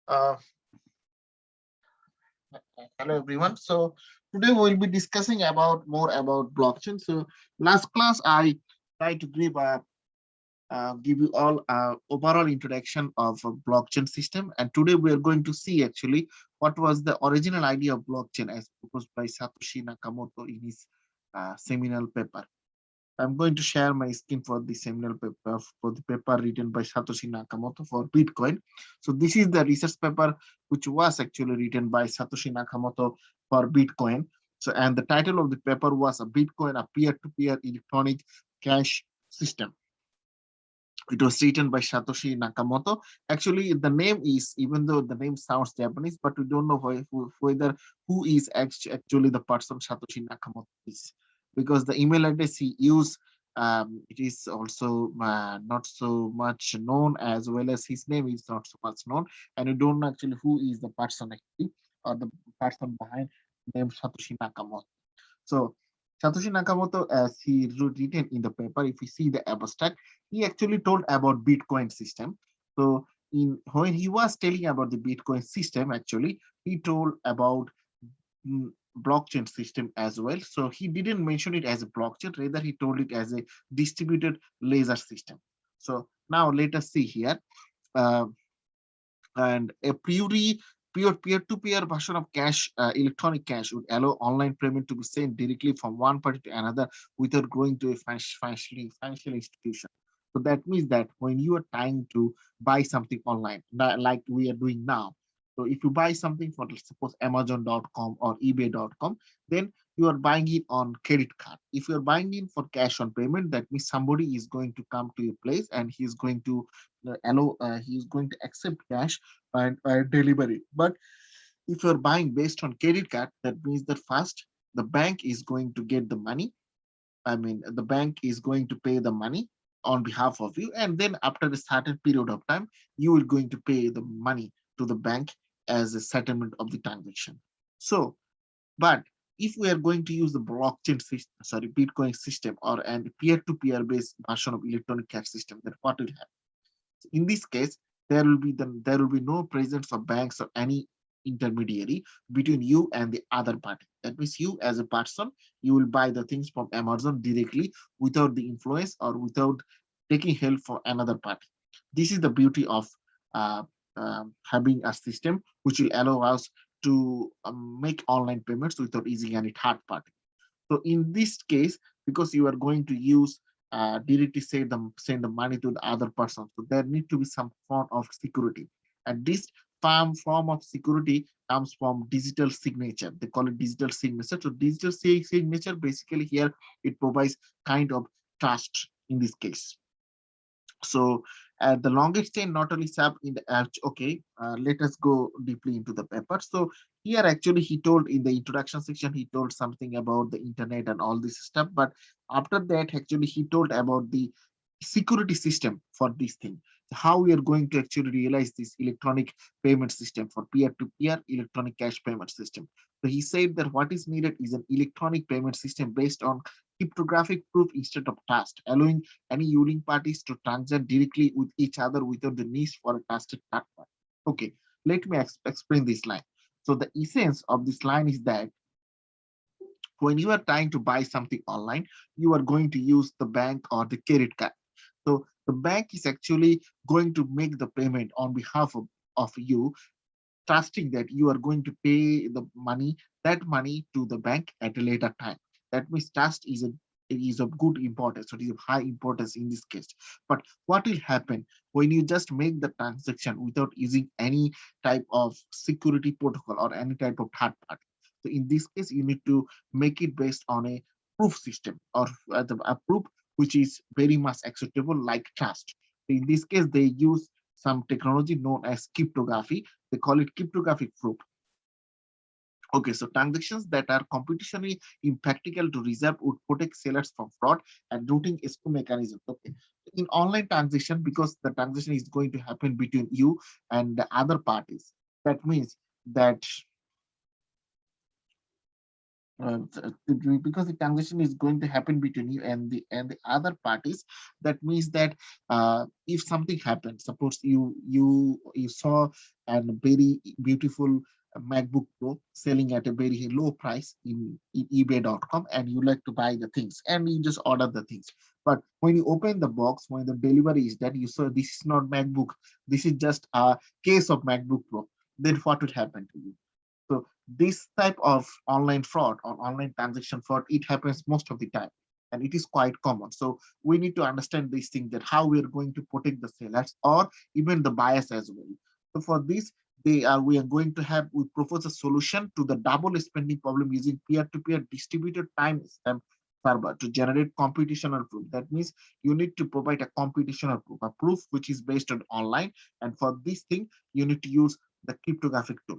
Uh, Hello everyone. So today we'll be discussing about more about blockchain. So last class I tried to give you all overall introduction of a blockchain system, and today we are going to see actually what was the original idea of blockchain as proposed by Satoshi Nakamoto in his seminal paper. I'm going to share my screen for the seminal paper for the paper written by Satoshi Nakamoto for Bitcoin. So this is the research paper which was actually written by Satoshi Nakamoto for Bitcoin. So and the title of the paper was a Bitcoin, a peer-to-peer electronic cash system. It was written by Satoshi Nakamoto. Actually, the name is, even though the name sounds Japanese, but we don't know whether who is actually the person Satoshi Nakamoto is, because the email address he used, it is also not so much known, as well as his name is not so much known, and we don't know actually who is the person actually, or the person behind the name Satoshi Nakamoto. So Satoshi Nakamoto, as he written in the paper, if you see the abstract, he actually told about Bitcoin system. So in when he was telling about the Bitcoin system, actually he told about mm, blockchain system as well. So he didn't mention it as a blockchain, rather he told it as a distributed ledger system. So now let us see here. Uh, and a peer-to-peer version of cash, electronic cash, would allow online payment to be sent directly from one party to another without going to a financial institution. So that means that when you are trying to buy something online, like we are doing now, so if you buy something for, let's suppose, Amazon.com or eBay.com, then you are buying it on credit card. If you are buying it for cash on payment, that means somebody is going to come to your place and he is going to he is going to accept cash and deliver it. But if you're buying based on credit card, that means that first the bank is going to get the money. I mean, the bank is going to pay the money on behalf of you, and then after a certain period of time, you are going to pay the money to the bank as a settlement of the transaction. So, but if we are going to use the blockchain system, sorry, Bitcoin system, or and peer-to-peer based version of electronic cash system, then what will happen? In this case, there will be no presence of banks or any intermediary between you and the other party. That means you as a person, you will buy the things from Amazon directly without the influence or without taking help from another party. This is the beauty of uh, having a system which will allow us to make online payments without using any third party. So in this case, because you are going to use directly send the money to the other person, so there need to be some form of security, and this form of security comes from digital signature. They call it digital signature. So digital signature basically here it provides kind of trust in this case. So the longest chain not only sub in the okay, let us go deeply into the paper. So here actually he told in the introduction section, he told something about the internet and all this stuff. But after that, actually he told about the security system for this thing, how we are going to actually realize this electronic payment system for peer-to-peer electronic cash payment system. So he said that what is needed is an electronic payment system based on cryptographic proof instead of trust, allowing any willing parties to transact directly with each other without the need for a trusted third party. Okay, let me explain this line. So the essence of this line is that when you are trying to buy something online, you are going to use the bank or the credit card. So the bank is actually going to make the payment on behalf of you, trusting that you are going to pay that money to the bank at a later time. That means trust is of good importance, so it is of high importance in this case. But what will happen when you just make the transaction without using any type of security protocol or any type of third party? So in this case, you need to make it based on a proof system, or a proof which is very much acceptable, like trust. So in this case, they use some technology known as cryptography. They call it cryptographic proof. Okay, so transactions that are computationally impractical to resolve would protect sellers from fraud and routing escrow mechanisms. Okay, in online transaction, because the transaction is going to happen between you and the other parties, that means that because the transaction is going to happen between you and the other parties. That means that if something happens, suppose you saw a very beautiful MacBook Pro selling at a very low price in ebay.com, and you like to buy the things and you just order the things. But when you open the box, when the delivery is that you saw this is not MacBook, this is just a case of MacBook Pro, then what would happen to you? So this type of online fraud or online transaction fraud, it happens most of the time, and it is quite common. So we need to understand these things, that how we are going to protect the sellers or even the buyers as well. So for this, we are going to have, we propose a solution to the double spending problem using peer-to-peer distributed time stamp server to generate computational proof. That means you need to provide a computational proof, a proof which is based on online. And for this thing, you need to use the cryptographic tool.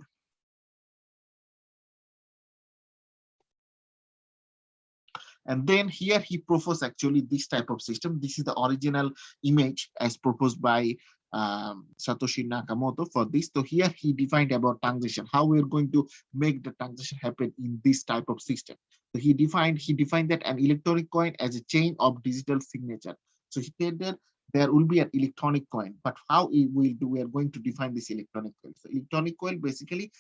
And then here he proposed actually this type of system. This is the original image as proposed by Satoshi Nakamoto for this. So here he defined about transaction, how we're going to make the transaction happen in this type of system. So he defined that an electronic coin as a chain of digital signature. So he said that there will be an electronic coin, but how we are going to define this electronic coin. So electronic coin, basically,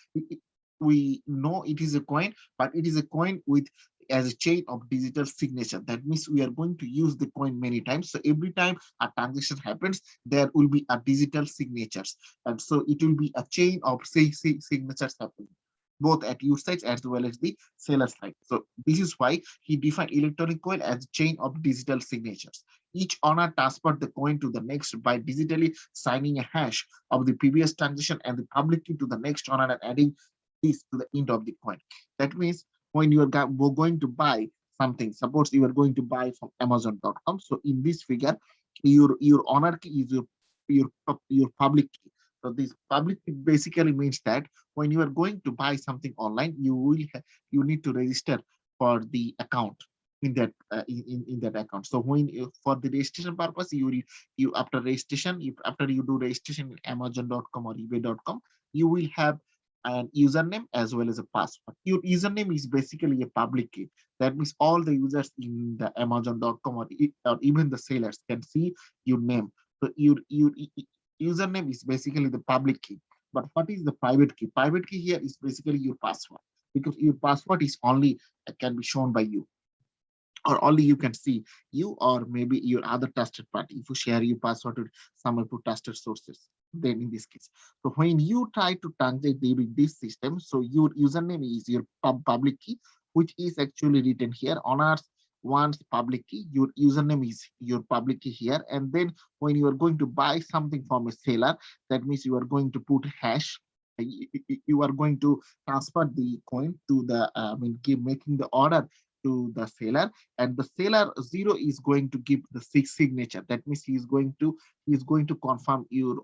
we know it is a coin, but it is a coin with as a chain of digital signature. That means we are going to use the coin many times. So every time a transaction happens, there will be a digital signatures. And so it will be a chain of signatures happening, both at your side as well as the seller side. So this is why he defined electronic coin as a chain of digital signatures. Each owner transferred the coin to the next by digitally signing a hash of the previous transaction and the public key to the next owner and adding this to the end of the coin. That means when you are going to buy something, suppose you are going to buy from Amazon.com. So in this figure, your honor key is your public key. So this public key basically means that when you are going to buy something online, you need to register for the account in that in that account. So when for the registration purpose, you after registration, if after you do registration in Amazon.com or eBay.com, you will have and username as well as a password. Your username is basically a public key. That means all the users in the Amazon.com or even the sellers can see your name. So your username is basically the public key. But what is the private key? Private key here is basically your password, because your password is only can be shown by you, or only you can see you or maybe your other trusted party. If you share your password with some of your trusted sources, then in this case, so when you try to transact with this system, so your username is your public key, which is actually written here on our one's public key. Your username is your public key here, and then when you are going to buy something from a seller, that means you are going to put hash. You are going to transfer the coin to the making the order to the seller, and the seller zero is going to give the signature. That means he is going to confirm your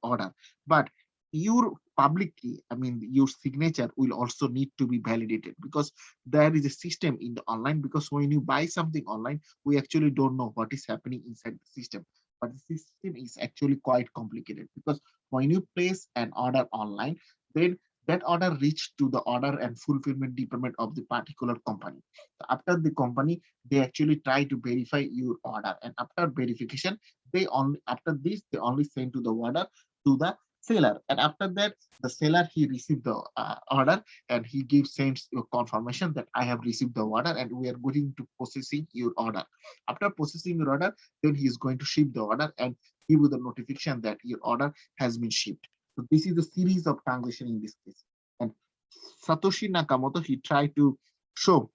order. But your public key, your signature will also need to be validated, because there is a system in the online. Because when you buy something online, we actually don't know what is happening inside the system, but the system is actually quite complicated. Because when you place an order online, then that order reached to the order and fulfillment department of the particular company. So after the company, they actually try to verify your order, and after verification, they only send to the order to the seller. And after that, the seller, he received the order, and he sends your confirmation that I have received the order and we are going to processing your order. After processing your order, then he is going to ship the order and give you the notification that your order has been shipped. So this is the series of transaction in this case. And Satoshi Nakamoto, he tried to show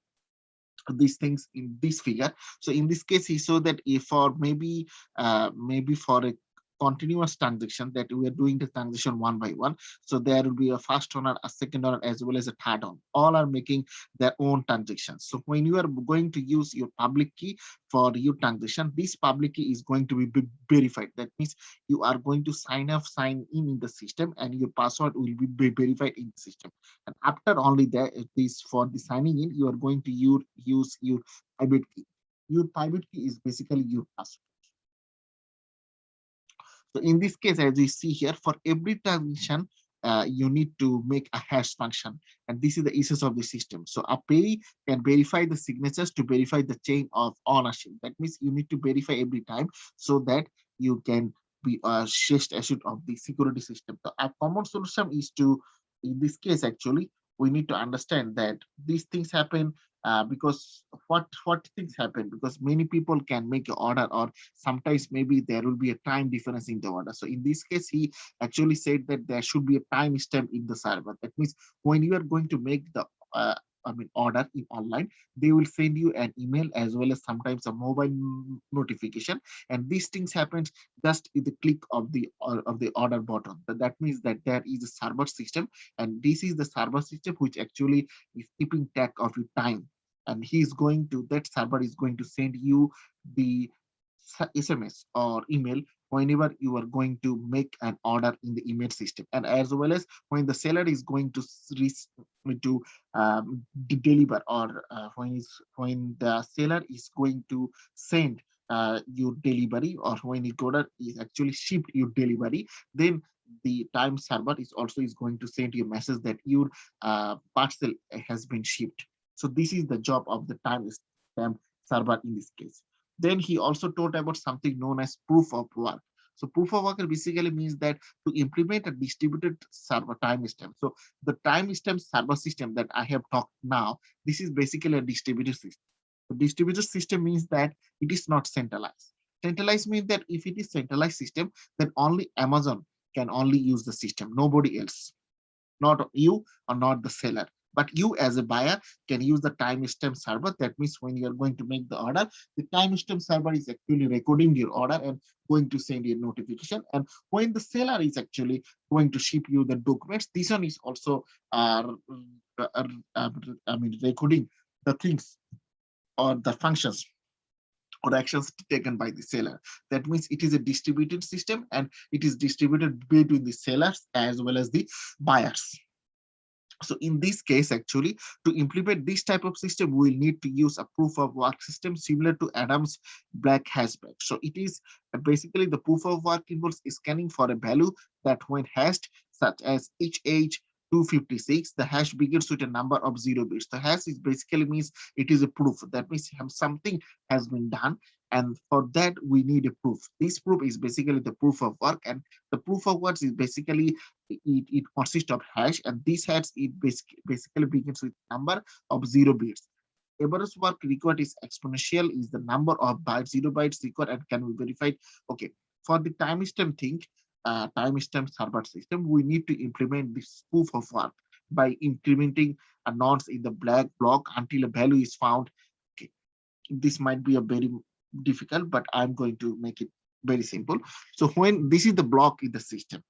these things in this figure. So in this case, he showed that if for maybe for a continuous transaction, that we are doing the transaction one by one. So there will be a first owner, a second owner, as well as a third owner. All are making their own transactions. So when you are going to use your public key for your transaction, this public key is going to be verified. That means you are going to sign in the system, and your password will be verified in the system. And after only that, this for the signing in, you are going to use your private key. Your private key is basically your password. So in this case, as we see here, for every transaction, you need to make a hash function, and this is the essence of the system. So a pay can verify the signatures to verify the chain of ownership. That means you need to verify every time so that you can be assured of the security system. So a common solution is to, in this case, actually, we need to understand that these things happen because what things happen because many people can make an order, or sometimes maybe there will be a time difference in the order. So in this case, he actually said that there should be a time stamp in the server. That means when you are going to make the order in online, they will send you an email as well as sometimes a mobile notification, and these things happen just with the click of the order button. So that means that there is a server system, and this is the server system which actually is keeping track of your time, and he is going to, that server is going to send you the SMS or email whenever you are going to make an order in the email system, and as well as when the seller is going to to deliver, or when the seller is going to send your delivery, or when your order is actually shipped your delivery, then the time server is also is going to send you a message that your parcel has been shipped. So this is the job of the time stamp server in this case. Then he also taught about something known as proof of work. So proof of work basically means that to implement a distributed server timestamp. So the timestamp server system that I have talked now, this is basically a distributed system. The distributed system means that it is not centralized. Centralized means that if it is centralized system, then only Amazon can only use the system, nobody else, not you or not the seller. But you as a buyer can use the timestamp server. That means when you are going to make the order, the timestamp server is actually recording your order and going to send you a notification. And when the seller is actually going to ship you the documents, this one is also uh, uh, recording the things or the functions or actions taken by the seller. That means it is a distributed system, and it is distributed between the sellers as well as the buyers. So in this case, actually, to implement this type of system, we'll need to use a proof of work system similar to Adam's black hashback. So it is basically the proof of work involves scanning for a value that when hashed, such as each age 256, the hash begins with a number of 0 bits. The hash is basically means it is a proof. That means something has been done, and for that we need a proof. This proof is basically the proof of work, and the proof of work is basically it consists of hash, and this hash it basically begins with number of 0 bits. Average work required is exponential, is the number of bytes, 0 bytes required, and can be verified. Okay, for the timestamp thing, timestamp server system, we need to implement this proof of work by incrementing a nonce in the black block until a value is found. Okay, this might be a very difficult, but I'm going to make it very simple. So when this is the block in the system,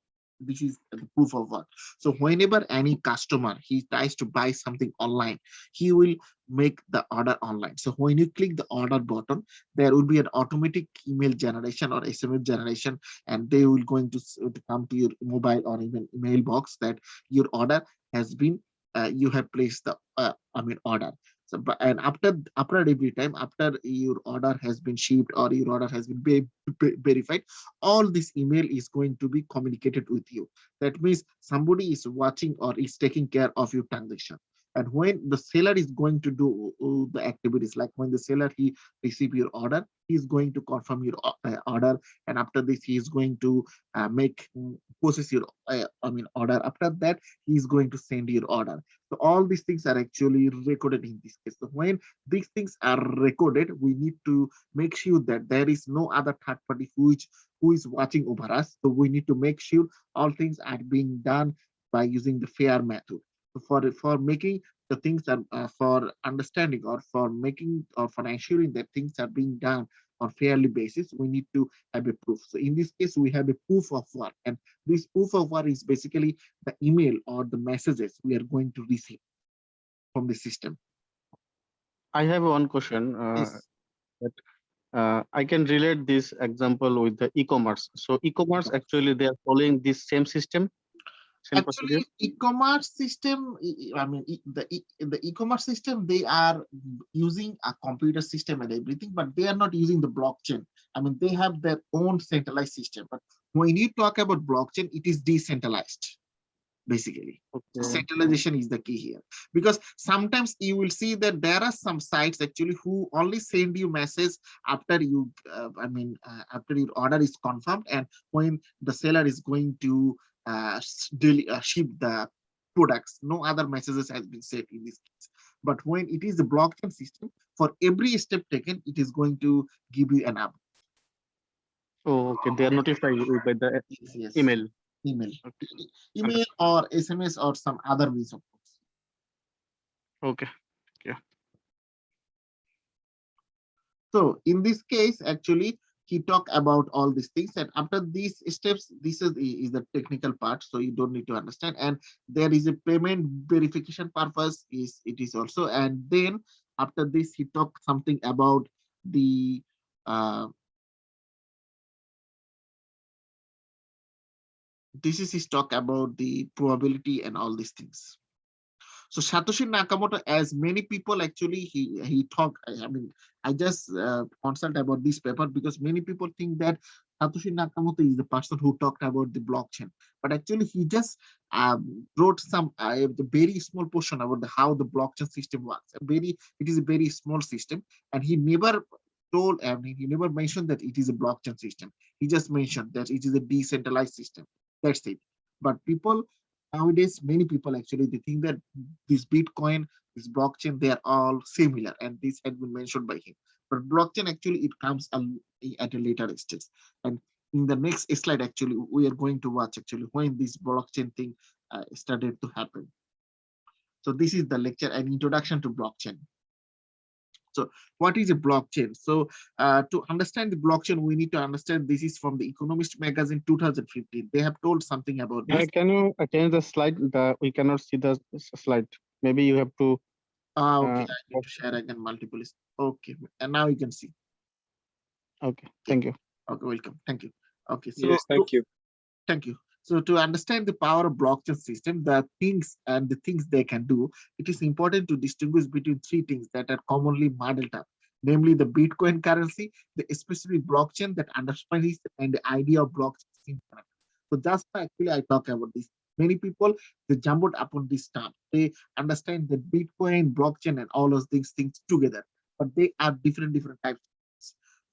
this is the proof of work. So whenever any customer he tries to buy something online, he will make the order online. So when you click the order button, there will be an automatic email generation or SMS generation, and they will going to come to your mobile or even email box that your order has been you have placed the order. So, and after every time after your order has been shipped or your order has been verified, all this email is going to be communicated with you. That means somebody is watching or is taking care of your transaction. And when the seller is going to do the activities, like when the seller he receive your order, he is going to confirm your order, and after this he is going to make process your order. After that, he is going to send your order. So all these things are actually recorded in this case. So when these things are recorded, we need to make sure that there is no other third party who is watching over us. So we need to make sure all things are being done by using the fair method. So for making the things that for understanding or for making or for ensuring that things are being done on fairly basis, we need to have a proof. So in this case, we have a proof of work, and this proof of work is basically the email or the messages we are going to receive from the system. I have one question. Yes. That I can relate this example with the e-commerce. So e-commerce actually they are following this same system, same procedure. Actually, e-commerce system, the e-commerce system, they are using a computer system and everything, but they are not using the blockchain. I mean, they have their own centralized system. But when you talk about blockchain, it is decentralized. basically. So Okay. centralization is the key here, because sometimes you will see that there are some sites actually who only send you message after you, after your order is confirmed and when the seller is going to ship the products. No other messages has been sent in this case. But when it is a blockchain system, for every step taken, it is going to give you an update. Oh, okay. They are notified you by the Yes, yes. email. Email, Okay. email Understood. or SMS or some other means of course. Okay. Yeah. So in this case, actually, he talked about all these things, and after these steps, this is the technical part. So you don't need to understand. And there is a payment verification purpose. Is it is also, and then after this, he talked something about the uh, this is his talk about the probability and all these things. So Satoshi Nakamoto, as many people actually he talked. I just consult about this paper because many people think that Satoshi Nakamoto is the person who talked about the blockchain, but actually he just wrote some the very small portion about how the blockchain system works. It is a very small system, and he never told. He never mentioned that it is a blockchain system. He just mentioned that it is a decentralized system. That's it. But people nowadays, many people actually they think that this Bitcoin, this blockchain, they are all similar, and this had been mentioned by him. But blockchain actually it comes at a later stage. And in the next slide, actually, we are going to watch actually when this blockchain thing started to happen. So this is the lecture and introduction to blockchain. So what is a blockchain? So to understand the blockchain, we need to understand this is from the Economist magazine 2015. They have told something about this. Can you change the slide? We cannot see the slide. Maybe you have to. Okay, Uh, I need to share again multiple. Okay, and now you can see. okay. Okay, Thank you. okay, welcome. Thank you. Okay, so Yes, thank you. thank you. So to understand the power of blockchain system, the things they can do, it is important to distinguish between three things that are commonly muddled up, namely the Bitcoin currency, the specific blockchain that underlies and the idea of blockchain. So that's why actually I talk about this. Many people they jumbled upon this term. They understand that Bitcoin, blockchain, and all those things together, but they are different types.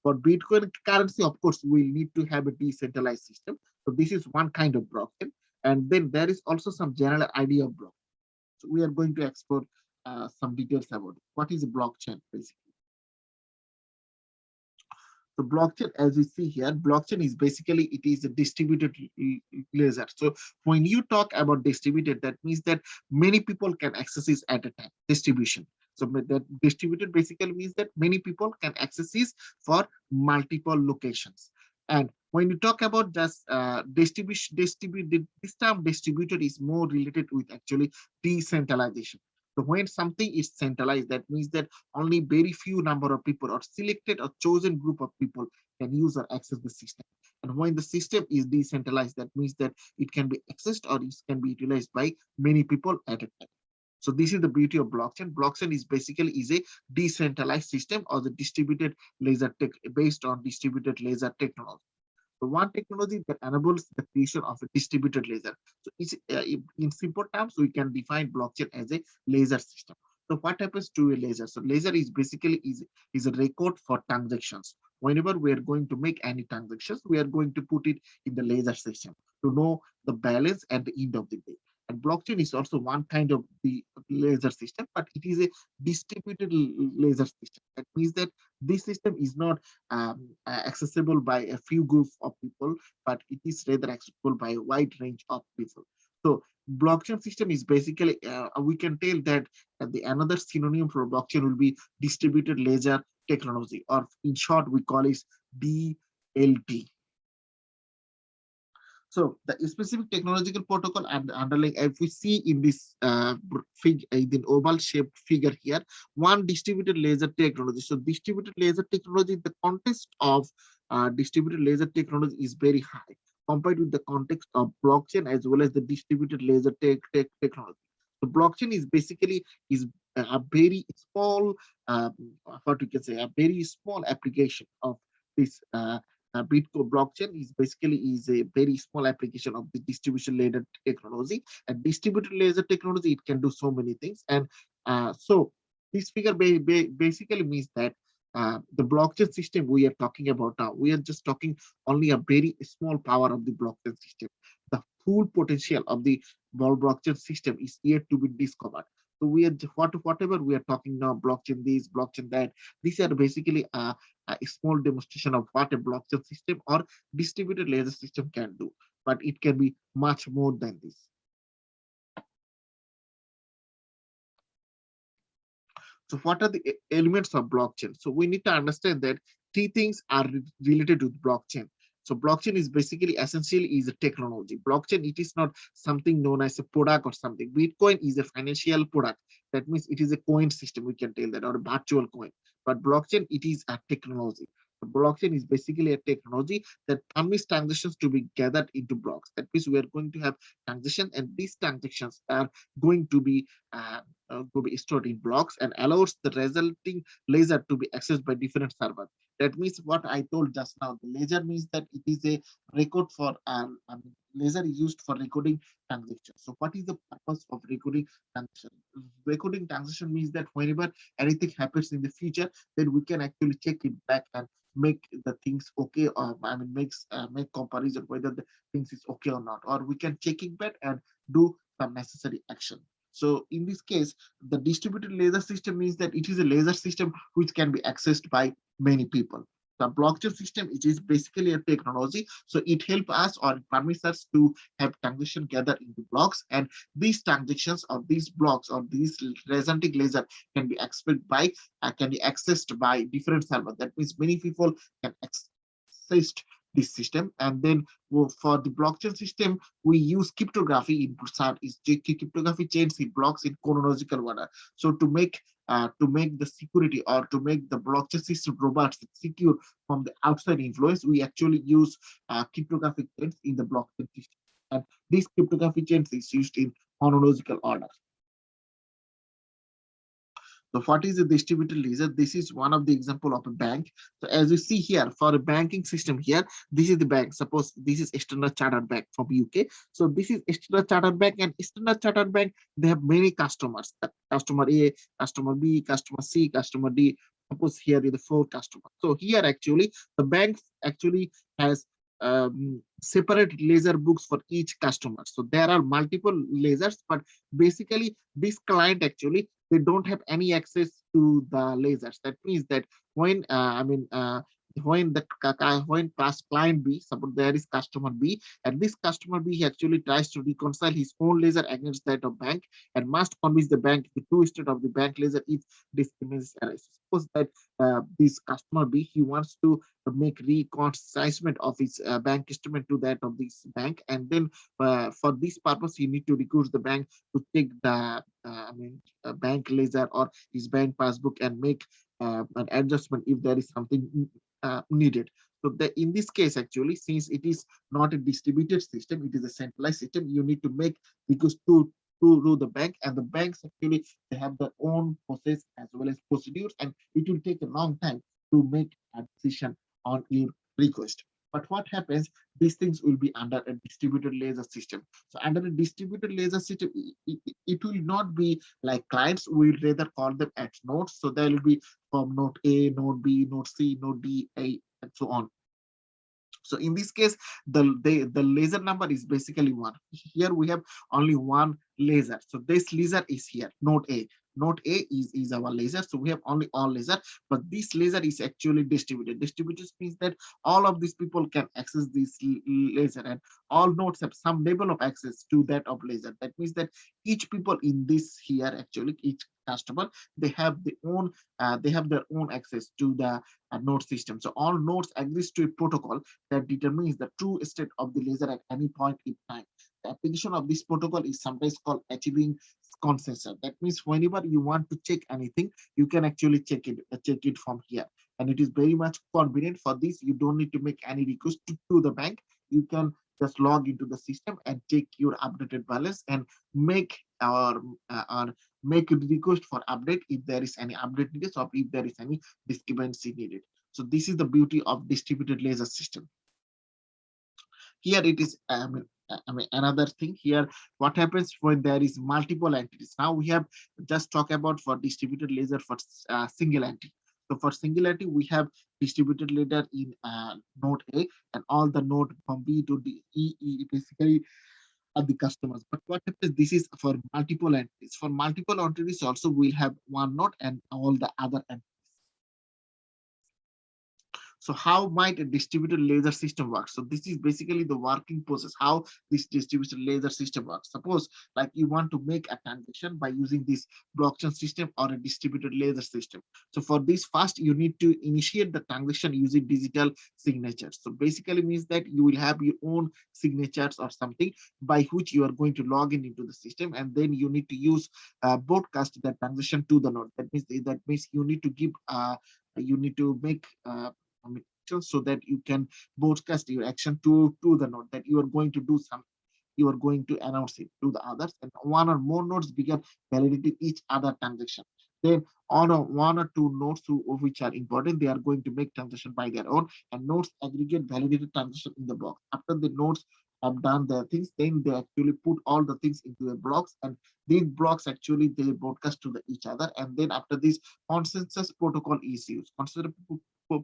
For Bitcoin currency, of course, we need to have a decentralized system. So this is one kind of blockchain. And then there is also some general idea of blockchain. So we are going to explore some details about it. What is a blockchain, basically? So blockchain, as we see here, blockchain is basically it is a distributed ledger. So when you talk about distributed, that means that many people can access it at a time. Distribution. So that distributed basically means that many people can access this for multiple locations. And when you talk about just distributed, this term distributed is more related with actually decentralization. So when something is centralized, that means that only very few number of people or selected or chosen group of people can use or access the system. And when the system is decentralized, that means that it can be accessed or it can be utilized by many people at a time. So this is the beauty of blockchain. Blockchain is basically is a decentralized system or the distributed ledger tech based on distributed ledger technology. So one technology that enables the creation of a distributed ledger. So it's, in simple terms, we can define blockchain as a ledger system. So what happens to a ledger? So ledger is basically is a record for transactions. Whenever we are going to make any transactions, we are going to put it in the ledger system to know the balance at the end of the day. And blockchain is also one kind of the ledger system, but it is a distributed ledger system. That means that this system is not accessible by a few groups of people, but it is rather accessible by a wide range of people. So blockchain system is basically, we can tell that the another synonym for blockchain will be distributed ledger technology, or in short, we call it DLT. So the specific technological protocol and underlying, if we see in this the oval shaped figure here, one distributed laser technology. So distributed laser technology, the context of distributed laser technology is very high compared with the context of blockchain as well as the distributed laser technology. So blockchain is basically is a very small, what we can say, a very small application of this blockchain is basically is a very small application of the distribution layer technology. And distributed layer technology, it can do so many things. And so this figure basically means that the blockchain system we are talking about now, we are just talking only a very small power of the blockchain system. The full potential of the blockchain system is yet to be discovered. So we are whatever we are talking now, blockchain this, blockchain that. These are basically a small demonstration of what a blockchain system or distributed ledger system can do, but it can be much more than this. So what are the elements of blockchain? So we need to understand that three things are related to blockchain. So blockchain is basically essentially is a technology. Blockchain, it is not something known as a product or something. Bitcoin is a financial product. That means it is a coin system, we can tell that, or a virtual coin. But blockchain, it is a technology. The blockchain is basically a technology that permits transactions to be gathered into blocks. That means we are going to have transactions, and these transactions are going uh, to be stored in blocks and allows the resulting ledger to be accessed by different servers. That means what I told just now. The ledger means that it is a record for ledger is used for recording transactions. So what is the purpose of recording transaction? Recording transaction means that whenever anything happens in the future, then we can actually check it back and make the things okay, or makes make comparison whether the things is okay or not, or we can check it back and do some necessary action. So in this case, the distributed ledger system means that it is a ledger system which can be accessed by many people. The blockchain system, it is basically a technology, so it helps us or permits us to have transaction gathered into blocks, and these transactions of these blocks or these resulting ledger can be accessed by different servers. That means many people can access this system. And then for the blockchain system, we use cryptography in cryptography chains in blocks in chronological order. So to make the security or to make the blockchain system robust and secure from the outside influence, we actually use cryptographic chains in the blockchain system. And this cryptography chains is used in chronological order. So what is a distributed ledger? This is one of the example of a bank. So as you see here, for a banking system here, this is the bank. Suppose this is Standard Chartered Bank from UK. So this is Standard Chartered Bank, and Standard Chartered Bank, they have many customers. Customer A, customer B, customer C, customer D. Suppose here is the four customers. So here actually the bank actually has separate ledger books for each customer. So there are multiple ledgers, but basically this client actually they don't have any access to the lasers. That means that when when the when class client B, suppose there is customer B, and this customer B he actually tries to reconcile his own laser against that of bank and must convince the bank the true state of the bank laser if this image arises. Suppose that this customer B he wants to make reconciliation of his bank statement to that of this bank, and then for this purpose he need to recruit the bank to take the bank ledger or his bank passbook and make an adjustment if there is something needed. So in this case, actually, since it is not a distributed system, it is a centralized system. You need to make because to the bank, and the banks actually they have their own process as well as procedures, and it will take a long time to make a decision on your request. But what happens? These things will be under a distributed ledger system. So under a distributed ledger system, it will not be like clients. We'll rather call them as nodes. So there will be from node A, node B, node C, node D, A, and so on. So in this case, the laser number is basically one. Here we have only one laser. So this laser is here, node A. Node A is our laser. So we have only all laser, but this laser is actually distributed. Distributed means that all of these people can access this laser, and all nodes have some level of access to that of laser. That means that each people in this here, actually each customer, they have their own access to the node system. So all nodes agrees to a protocol that determines the true state of the laser at any point in time. The application of this protocol is sometimes called achieving consensus. That means whenever you want to check anything, you can actually check it from here. And it is very much convenient for this. You don't need to make any request to the bank. You can just log into the system and check your updated balance and make or make a request for update if there is any update needed or if there is any discrepancy needed. So this is the beauty of distributed ledger system. Here it is, another thing here. What happens when there is multiple entities? Now we have just talked about for distributed ledger for single entity. So for single entity, we have distributed ledger in node A, and all the node from B to D, E basically are the customers. But what happens? This is for multiple entities. For multiple entities, also we'll have one node and all the other entities. So how might a distributed ledger system work? So this is basically the working process, how this distributed ledger system works. Suppose like you want to make a transaction by using this blockchain system or a distributed ledger system. So for this, first you need to initiate the transaction using digital signatures. So basically means that you will have your own signatures or something by which you are going to log in into the system, and then you need to use broadcast that transaction to the node. That means you need to give you need to make so that you can broadcast your action to the node that you are going to do something. You are going to announce it to the others, and one or more nodes begin validating each other transaction. Then on one or two nodes which are important, they are going to make transaction by their own, and nodes aggregate validated transaction in the block. After the nodes have done their things, then they actually put all the things into the blocks, and these blocks actually they broadcast to each other. And then after this, consensus protocol is used. Consensus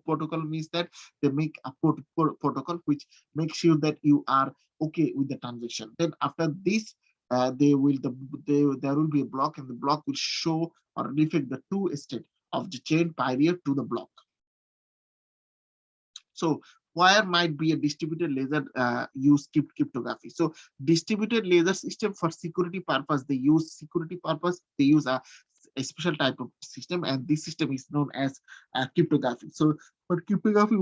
protocol means that they make a protocol which makes sure that you are okay with the transaction. Then after this, there will be a block, and the block will show or reflect the true state of the chain prior to the block. So where might be a distributed ledger use cryptography? So distributed ledger system for security purpose, they use security purpose, they use a special type of system, and this system is known as cryptography. So for cryptography,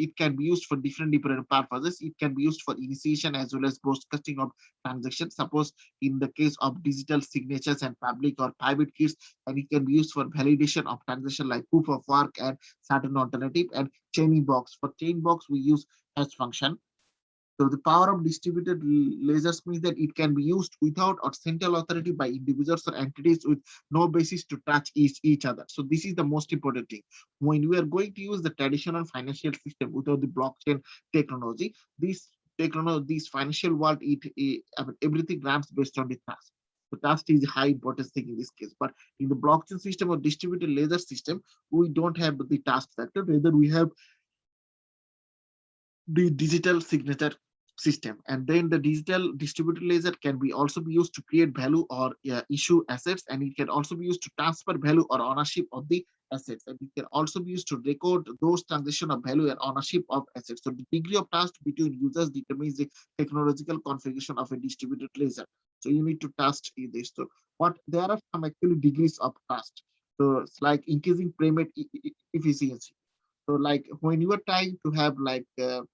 it can be used for different purposes. It can be used for initiation as well as broadcasting of transactions. Suppose in the case of digital signatures and public or private keys, and it can be used for validation of transaction like proof of work and certain alternative. And chaining box, for chain box we use hash function. So the power of distributed ledgers means that it can be used without or central authority by individuals or entities with no basis to touch each other. So this is the most important thing. When we are going to use the traditional financial system without the blockchain technology, this financial world, I mean, everything runs based on the trust. So trust is a high importance thing in this case. But in the blockchain system or distributed ledger system, we don't have the trust factor. Rather, we have the digital signature system. And then the digital distributed ledger can be also be used to create value or issue assets, and it can also be used to transfer value or ownership of the assets, and it can also be used to record those transaction of value and ownership of assets. So the degree of trust between users determines the technological configuration of a distributed ledger. So you need to trust in this. So what there are some actually degrees of trust. So it's like increasing payment efficiency. So like when you are trying to have like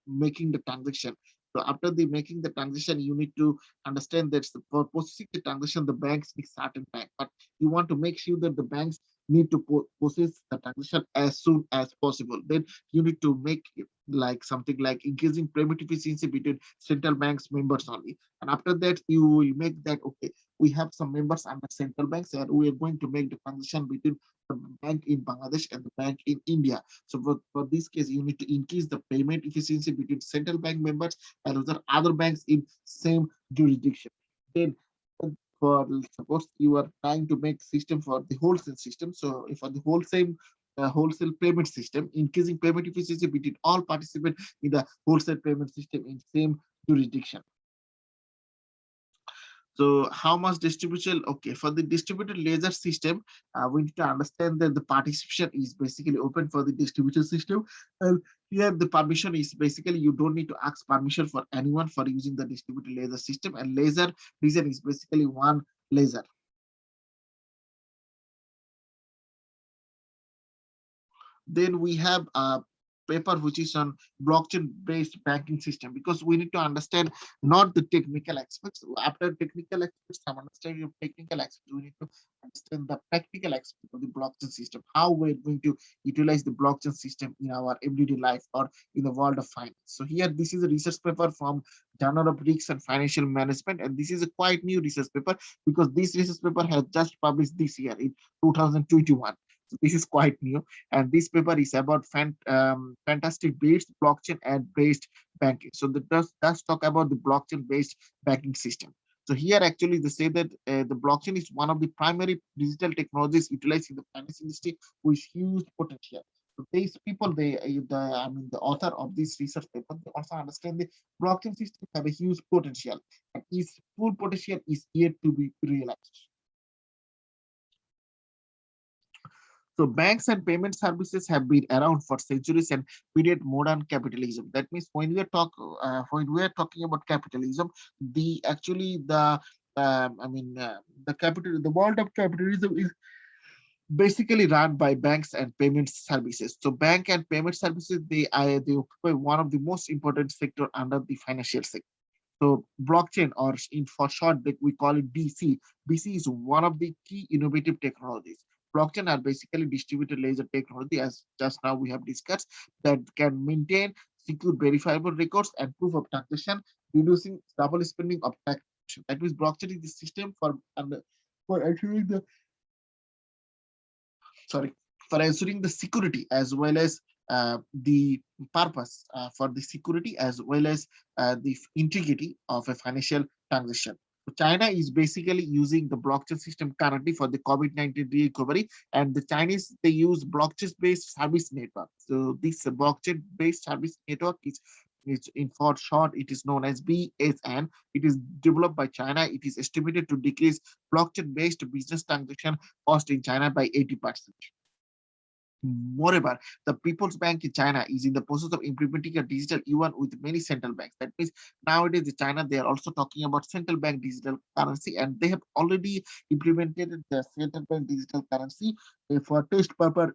making the transaction, so after the making the transaction, you need to understand that for processing the transaction, the banks need certain time, but you want to make sure that the banks need to process the transaction as soon as possible. Then you need to make it like something like increasing payment efficiency between central banks members only. And after that, you will make that okay. We have some members under central banks, and we are going to make the transaction between the bank in Bangladesh and the bank in India. So for this case, you need to increase the payment efficiency between central bank members and other banks in same jurisdiction. Then for suppose you are trying to make system for the wholesale system. So if for the wholesale payment system, increasing payment efficiency between all participants in the wholesale payment system in same jurisdiction. So how much distribution? Okay, for the distributed ledger system, we need to understand that the participation is basically open for the distributed system. And here the permission is basically you don't need to ask permission for anyone for using the distributed ledger system. And ledger reason is basically one ledger. Then we have a paper which is on blockchain based banking system, because we need to understand not the technical aspects. After technical aspects, some understanding of technical aspects, we need to understand the practical aspect of the blockchain system, how we're going to utilize the blockchain system in our everyday life or in the world of finance. So here this is a research paper from Journal of Risks and Financial Management, and this is a quite new research paper because this research paper has just published this year in 2021. So this is quite new, and this paper is about fantastic based blockchain and based banking. So that does talk about the blockchain based banking system. So here actually they say that the blockchain is one of the primary digital technologies utilized in the finance industry with huge potential. So these people, the author of this research paper, they also understand the blockchain system have a huge potential, and its full potential is yet to be realized. So banks and payment services have been around for centuries and predate modern capitalism. That means when we are talking about capitalism, the actually the world of capitalism is basically run by banks and payment services. So bank and payment services, they occupy one of the most important sector under the financial sector. So blockchain, or in for short, that we call it BC. BC is one of the key innovative technologies. Blockchain are basically distributed ledger technology, as just now we have discussed, that can maintain secure verifiable records and proof of transaction, reducing double spending of taxation. That means blockchain is the system for ensuring the sorry for ensuring the security as well as the purpose for the security as well as the integrity of a financial transaction. So China is basically using the blockchain system currently for the COVID-19 recovery, and the Chinese they use blockchain-based service network. So this blockchain-based service network is in for short, it is known as BSN. It is developed by China. It is estimated to decrease blockchain-based business transaction cost in China by 80%. Moreover, the People's Bank in China is in the process of implementing a digital yuan with many central banks. That means nowadays in China, they are also talking about central bank digital currency, and they have already implemented the central bank digital currency for test purpose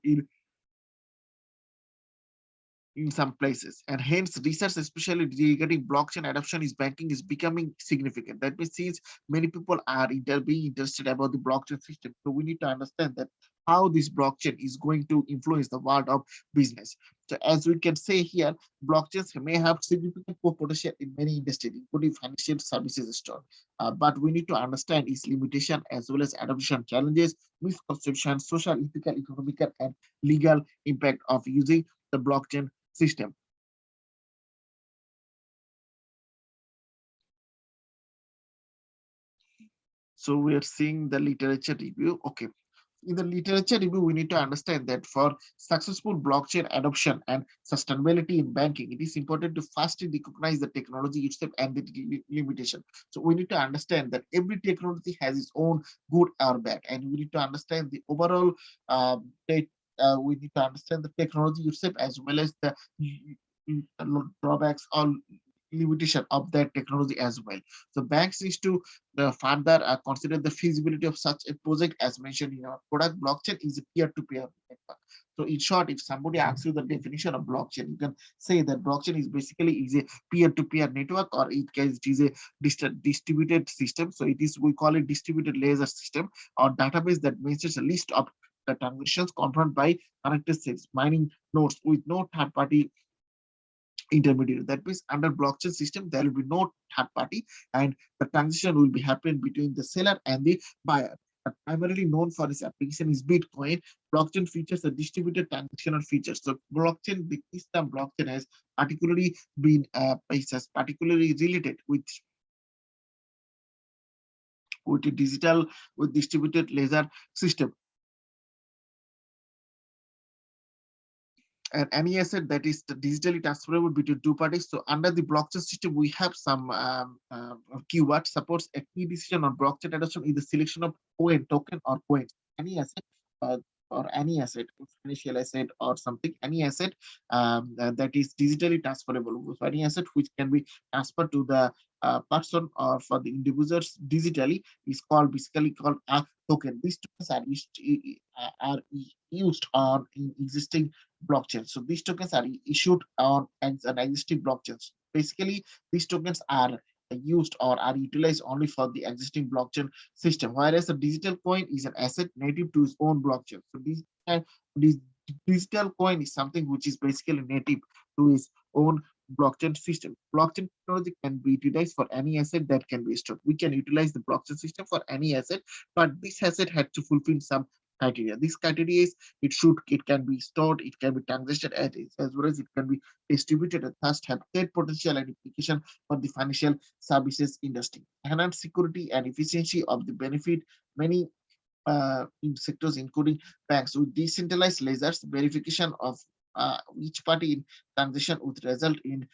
in some places, and hence research especially regarding blockchain adoption is banking is becoming significant. That means since many people are being interested about the blockchain system, so we need to understand that how this blockchain is going to influence the world of business. So as we can say here, blockchains may have significant potential in many industries including financial services store, but we need to understand its limitation as well as adoption challenges, misconceptions, social, ethical, economical, and legal impact of using the blockchain system. So we are seeing the literature review. Okay. In the literature review, we need to understand that for successful blockchain adoption and sustainability in banking, it is important to firstly recognize the technology itself and the limitation. So we need to understand that every technology has its own good or bad, and we need to understand the overall we need to understand the technology itself as well as the drawbacks or limitation of that technology as well. So banks is to further consider the feasibility of such a project as mentioned in our product. Blockchain is a peer-to-peer network. So in short, if somebody asks you the definition of blockchain, you can say that blockchain is basically is a peer-to-peer network, or it is a distributed system. So it is, we call it distributed ledger system or database that mentions a list of the transactions confirmed by connected sets, mining nodes with no third party intermediary. That means under blockchain system, there will be no third party, and the transaction will be happening between the seller and the buyer. But primarily known for its application is Bitcoin. Blockchain features a distributed transactional features. So blockchain, the Keystone blockchain has particularly been has particularly related with a digital with distributed ledger system. And any asset that is digitally transferable between two parties. So under the blockchain system, we have some keywords. Supports a key decision on blockchain adoption is the selection of coin, token, or coins. Any asset uh, or any asset, financial asset or something, any asset that is digitally transferable. So any asset which can be transferred to the person or for the individuals digitally is called basically called a token. These tokens are used on in existing blockchain. So these tokens are issued on an existing blockchains. Basically, these tokens are used or are utilized only for the existing blockchain system, whereas a digital coin is an asset native to its own blockchain. So this digital coin is something which is basically native to its own blockchain system. Blockchain technology can be utilized for any asset that can be stored. We can utilize the blockchain system for any asset, but this asset had to fulfill some criteria. This criteria is it can be stored, it can be transacted as well as it can be distributed and thus have great potential and implication for the financial services industry. Enhance security and efficiency of the benefit many in sectors including banks with decentralized ledgers verification of each party in transaction would result in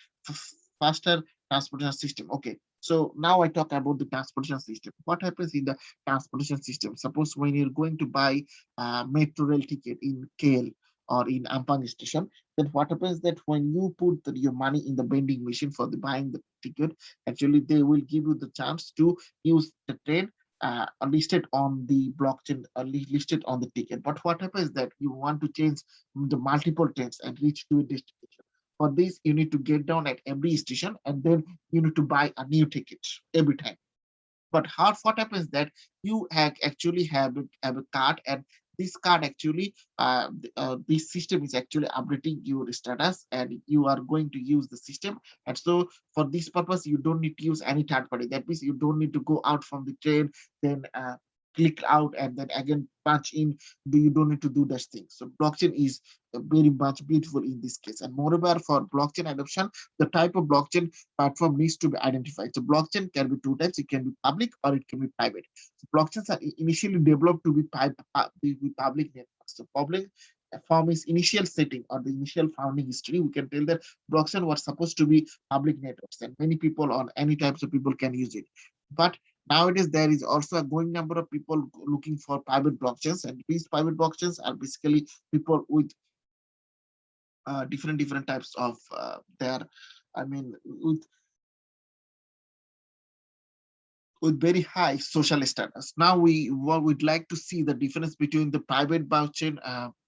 faster transportation system. Okay, so now I talk about the transportation system. What happens in the transportation system? Suppose when you're going to buy a metro rail ticket in KL or in Ampang station, then what happens that when you put your money in the vending machine for the buying the ticket, actually they will give you the chance to use the train listed on the blockchain, listed on the ticket. But what happens that you want to change the multiple trains and reach to a destination. For this, you need to get down at every station and then you need to buy a new ticket every time. But what happens that you actually have a card, and this card actually this system is actually updating your status and you are going to use the system. And so for this purpose you don't need to use any third party. That means you don't need to go out from the train, then click out and then again punch in. You don't need to do those things. So blockchain is very much beautiful in this case. And moreover, for blockchain adoption, the type of blockchain platform needs to be identified. So blockchain can be two types. It can be public or it can be private. So blockchains are initially developed to be public networks. So public from its initial setting or the initial founding history, we can tell that blockchain was supposed to be public networks and many people on any types of people can use it. But nowadays there is also a growing number of people looking for private blockchains, and these private blockchains are basically people with different types of their, I mean, with very high social status. Now we'd like to see the difference between the private blockchain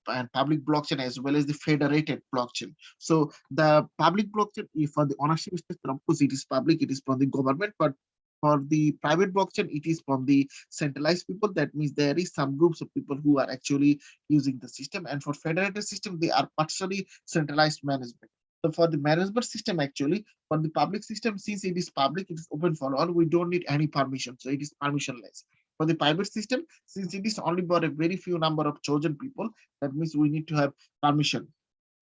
and public blockchain as well as the federated blockchain. So the public blockchain, if for the ownership structure, of course it is public, it is from the government, but for the private blockchain, it is from the centralized people. That means there is some groups of people who are actually using the system. And for federated system, they are partially centralized management. So for the management system, actually, for the public system, since it is public, it is open for all, we don't need any permission. So it is permissionless. For the private system, since it is only for a very few number of chosen people, that means we need to have permission.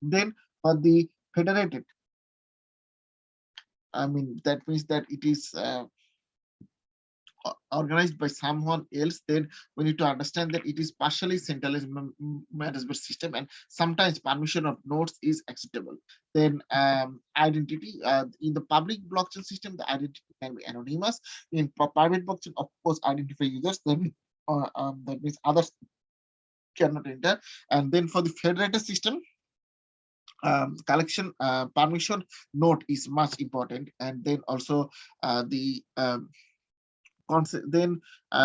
Then for the federated, I mean, that means that it is organized by someone else, then we need to understand that it is partially centralized management system and sometimes permission of nodes is acceptable. Then identity in the public blockchain system, the identity can be anonymous. In private blockchain, of course, identify users, that means others cannot enter. And then for the federated system, collection permission node is much important. And then also the then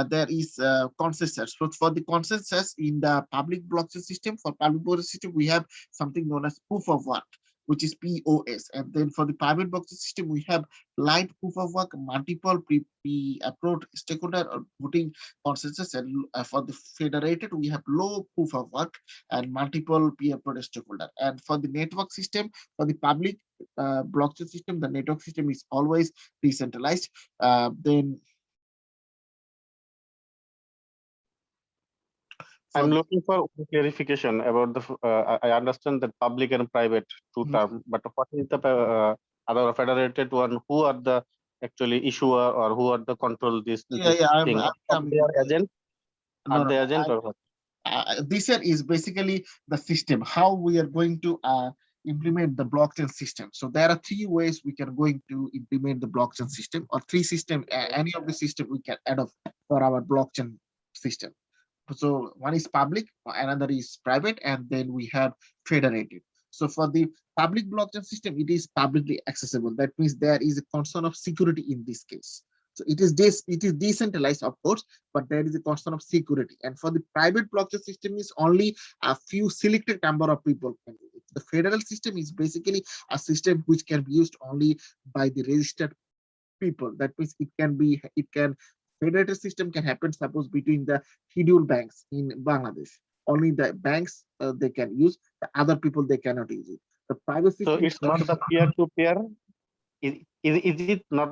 there is consensus. So for the consensus in the public blockchain system, for public blockchain system, we have something known as proof of work, which is POS. And then for the private blockchain system, we have light proof of work, multiple pre-approved stakeholder or voting consensus. And for the federated, we have low proof of work and multiple pre-approved stakeholder. And for the network system, for the public blockchain system, the network system is always decentralized. Then I'm looking for clarification about the. I understand that public and private two term, but what is the other federated one? Who are the actually issuer or who are the control this thing? Are they agent? Are they agent or what? This here is basically the system, how we are going to implement the blockchain system. So there are three ways we can going to implement the blockchain system, or three system, any of the system we can adopt for our blockchain system. So one is public, another is private, and then we have federated. So for the public blockchain system, it is publicly accessible. That means there is a concern of security in this case. So it is decentralized, of course, but there is a concern of security. And for the private blockchain system is only a few selected number of people can use it. The federal system is basically a system which can be used only by the registered people. That means it can federated system can happen, suppose between the scheduled banks in Bangladesh. Only the banks they can use, the other people they cannot use it. The private system. So it's not the peer to peer. Is it not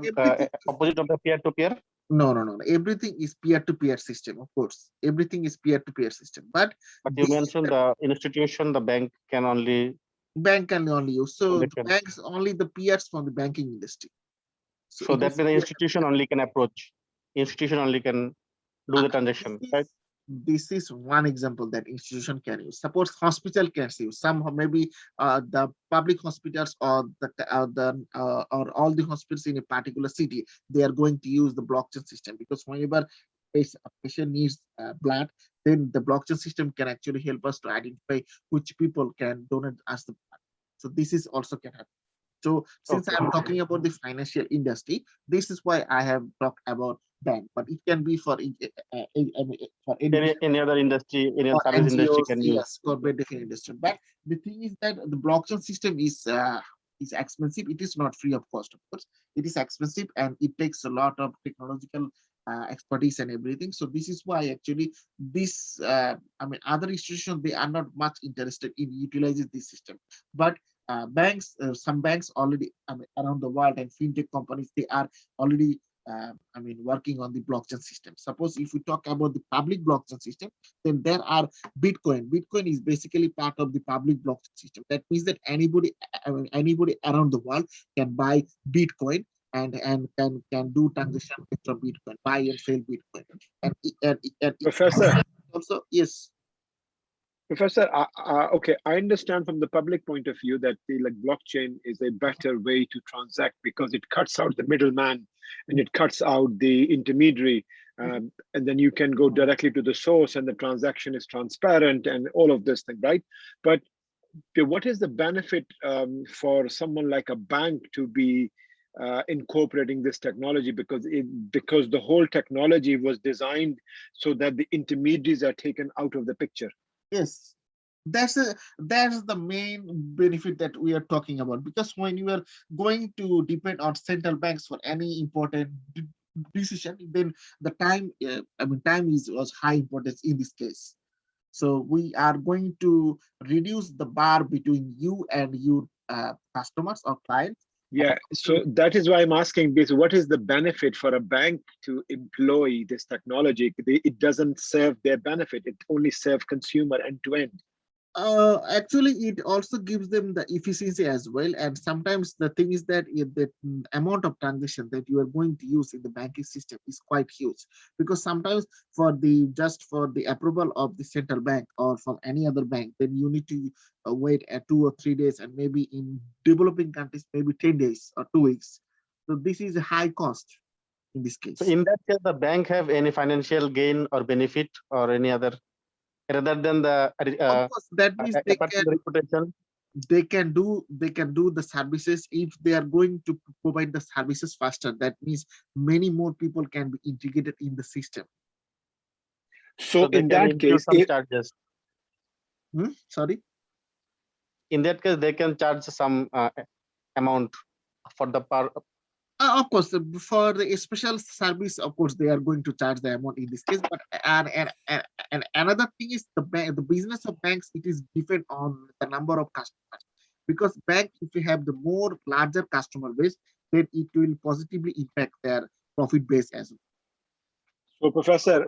opposite of the peer to peer? No. Everything is peer-to-peer system, of course. Everything is peer-to-peer system. But But you this mentioned the institution, the bank can only bank can only use. So they the can. banks only the peers from the banking industry. So So it that is means the peer to institution peer. only can approach. Institution only can do the This transaction, is right? this is one example that institution can use. Suppose hospital can use some, maybe the public hospitals or all the hospitals in a particular city, they are going to use the blockchain system, because whenever a patient needs blood, then the blockchain system can actually help us to identify which people can donate us the blood. So this is also can happen. So since Okay. I'm talking about the financial industry, this is why I have talked about bank, but it can be for for education Any other industry, any other or service industry NGOs, can use. yes, corporate different industry. But the thing is that the blockchain system is expensive. It is not free of cost, of course. It is expensive and it takes a lot of technological expertise and everything. So this is why actually this other institutions, they are not much interested in utilizing this system. But some banks already, around the world, and fintech companies, they are already working on the blockchain system. Suppose if we talk about the public blockchain system, then there are Bitcoin. Bitcoin is basically part of the public blockchain system. That means that anybody around the world can buy Bitcoin and can do transaction based on Bitcoin, buy and sell Bitcoin. And Professor, also, yes, Professor, okay, I understand from the public point of view that the like blockchain is a better way to transact because it cuts out the middleman and it cuts out the intermediary, and then you can go directly to the source, and the transaction is transparent and all of this thing, right? But what is the benefit for someone like a bank to be incorporating this technology, because the whole technology was designed so that the intermediaries are taken out of the picture. yes. That's the main benefit that we are talking about, because when you are going to depend on central banks for any important decision, then the time time was high importance in this case. So we are going to reduce the bar between you and your customers or clients. Yeah, so that is why I'm asking this. What is the benefit for a bank to employ this technology? It doesn't serve their benefit. It only serves consumer end to end. Actually, it also gives them the efficiency as well. And sometimes the thing is that if the amount of transaction that you are going to use in the banking system is quite huge, because sometimes for the approval of the central bank or from any other bank, then you need to wait 2 or 3 days, and maybe in developing countries, maybe 10 days or 2 weeks. So this is a high cost in this So case. in that case, the bank have any financial gain or benefit or any other rather than the Of course, that means apart from the reputation. they can do the services. If they are going to provide the services faster, that means many more people can be integrated in the system. So So they in can that include case, some charges. Sorry. In that case, they can charge some amount for the per. Of course, for the special service, of course, they are going to charge the amount in this case. But and another thing is the business of banks. It is depend on the number of customers, because bank, if you have the more larger customer base, then it will positively impact their profit base as well. so Professor,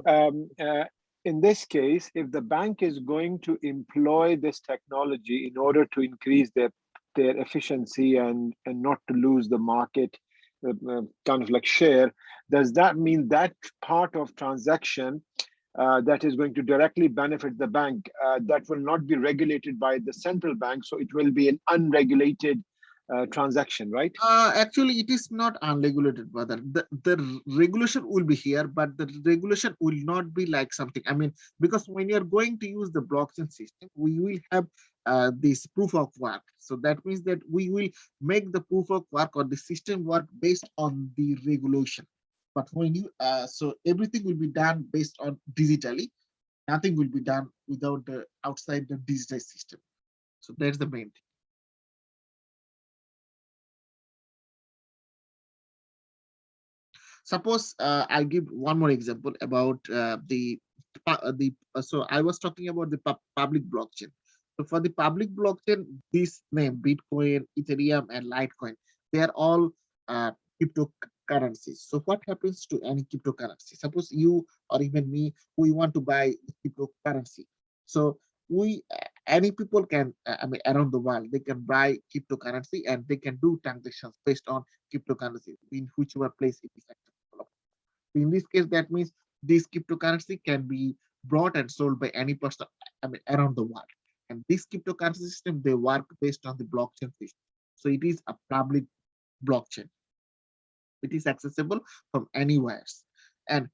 in this case, if the bank is going to employ this technology in order to increase their efficiency and not to lose the market kind of like share, does that mean that part of transaction that is going to directly benefit the bank, that will not be regulated by the central bank, so it will be an unregulated transaction, right? Actually, it is not unregulated, brother. The regulation will be here, but the regulation will not be like something. Because when you're going to use the blockchain system, we will have this proof of work. So that means that we will make the proof of work or the system work based on the regulation. But when you so everything will be done based on digitally. Nothing will be done without the outside the digital system. So that's the main thing. Suppose I give one more example about so I was talking about the public blockchain. So for the public blockchain, this name Bitcoin, Ethereum, and Litecoin, they are all crypto currencies. So what happens to any cryptocurrency? Suppose you or even me, we want to buy cryptocurrency. So we any people can I mean around the world they can buy cryptocurrency and they can do transactions based on cryptocurrency in whichever place it is acceptable. In this case, that means this cryptocurrency can be bought and sold by any person, I mean, around the world. And this cryptocurrency system, they work based on the blockchain system. So it is a public blockchain. It is accessible from anywhere. And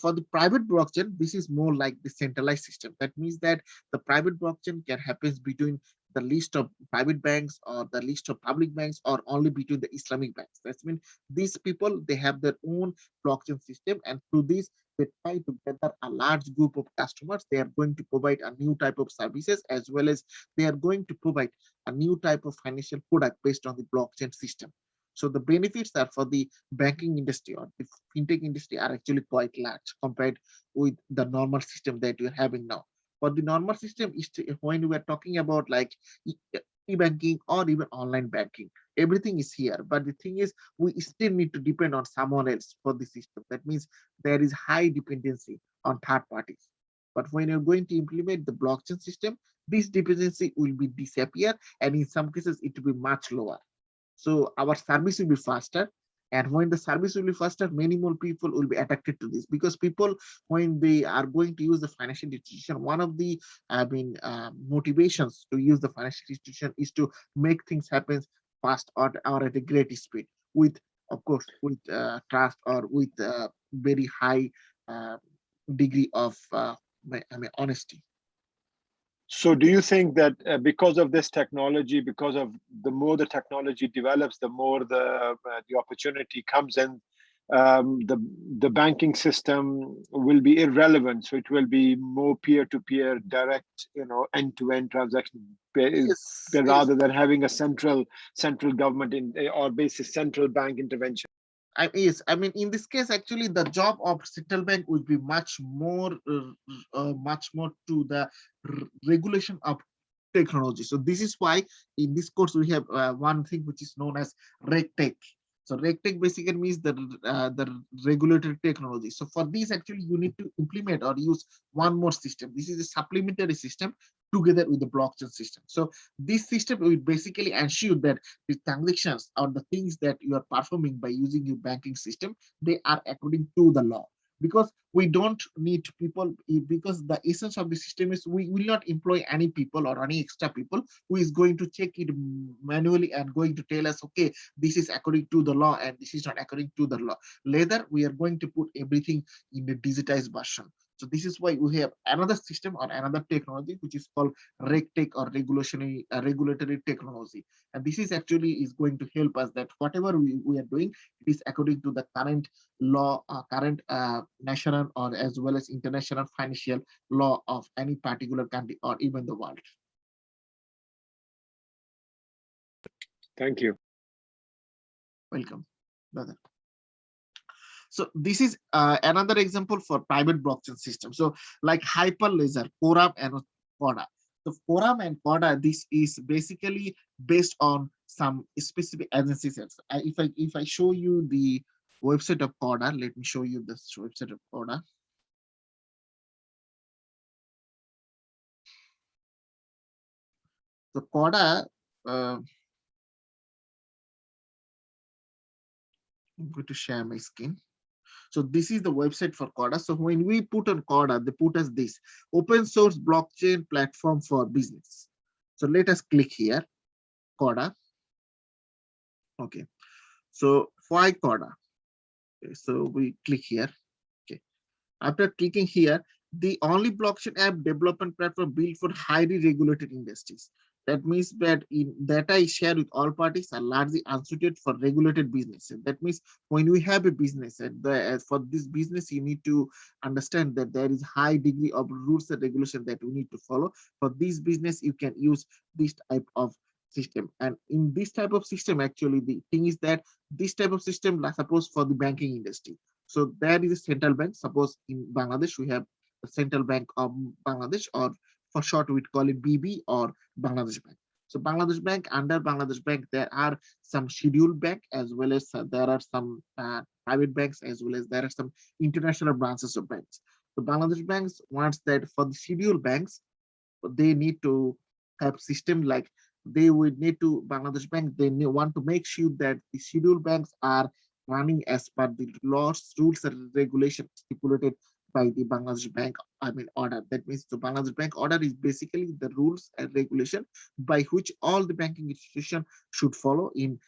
for the private blockchain, this is more like the centralized system. That means that the private blockchain can happen between the list of private banks or the list of public banks or only between the Islamic banks. That means these people, they have their own blockchain system, and through this, they try to gather a large group of customers. They are going to provide a new type of services, as well as they are going to provide a new type of financial product based on the blockchain system. So the benefits are for the banking industry or the fintech industry are actually quite large compared with the normal system that we're having now. For the normal system is when we are talking about like e-banking or even online banking, everything is here. But the thing is, we still need to depend on someone else for the system. That means there is high dependency on third parties. But when you're going to implement the blockchain system, this dependency will be disappear, and in some cases it will be much lower. So our service will be faster. And when the service will be faster, many more people will be attracted to this, because people, when they are going to use the financial institution, one of the motivations to use the financial institution is to make things happen fast or at a great speed with, of course, with trust or with very high uh, degree of honesty. So do you think that because of this technology, because of the more the technology develops, the more the opportunity comes in, the banking system will be irrelevant. So it will be more peer-to-peer, direct, end-to-end transaction, Yes, yes. rather than having a central government or basic central bank intervention. Yes, I mean, in this case, actually, the job of central bank would be much more to the regulation of technology. So this is why in this course we have one thing which is known as RegTech. So RegTech basically means the regulatory technology. So for this, actually, you need to implement or use one more system. This is a supplementary system together with the blockchain system. So this system will basically ensure that the transactions or the things that you are performing by using your banking system, they are according to the law. Because we don't need people, because the essence of the system is we will not employ any people or any extra people who is going to check it manually and going to tell us, okay, this is according to the law and this is not according to the law. Later, we are going to put everything in the digitized version. So this is why we have another system or another technology which is called RegTech or regulatory technology. And this is actually is going to help us that whatever we are doing is according to the current law, current national or as well as international financial law of any particular country or even the world. Thank you. Welcome, brother. So this is another example for private blockchain system. So like Hyperledger, Quorum, and Corda. So Quorum and Corda, this is basically based on some specific agencies. If I show you the website of Corda, let me show you this website of Corda. So Corda, I'm going to share my screen. So this is the website for Corda. So when we put on Corda, they put us this open source blockchain platform for business. So let us click here, Corda. Okay. So why Corda? Okay, so we click here. Okay. After clicking here, the only blockchain app development platform built for highly regulated industries. That means that in data is shared with all parties are largely unsuited for regulated businesses. That means when we have a business, and for this business, you need to understand that there is high degree of rules and regulation that we need to follow. For this business, you can use this type of system. And in this type of system, actually, the thing is that this type of system, like suppose for the banking industry. So there is a central bank. Suppose in Bangladesh, we have the Central Bank of Bangladesh, or for short, we call it BB or Bangladesh Bank. So Bangladesh Bank, under Bangladesh Bank, there are some scheduled bank as well as there are some private banks as well as there are some international branches of banks. So Bangladesh banks wants that for the scheduled banks, they need to have system like they would need to Bangladesh Bank, they want to make sure that the scheduled banks are running as per the laws, rules and regulations stipulated by the Bangladesh Bank, I mean order. That means the Bangladesh Bank order is basically the rules and regulation by which all the banking institution should follow in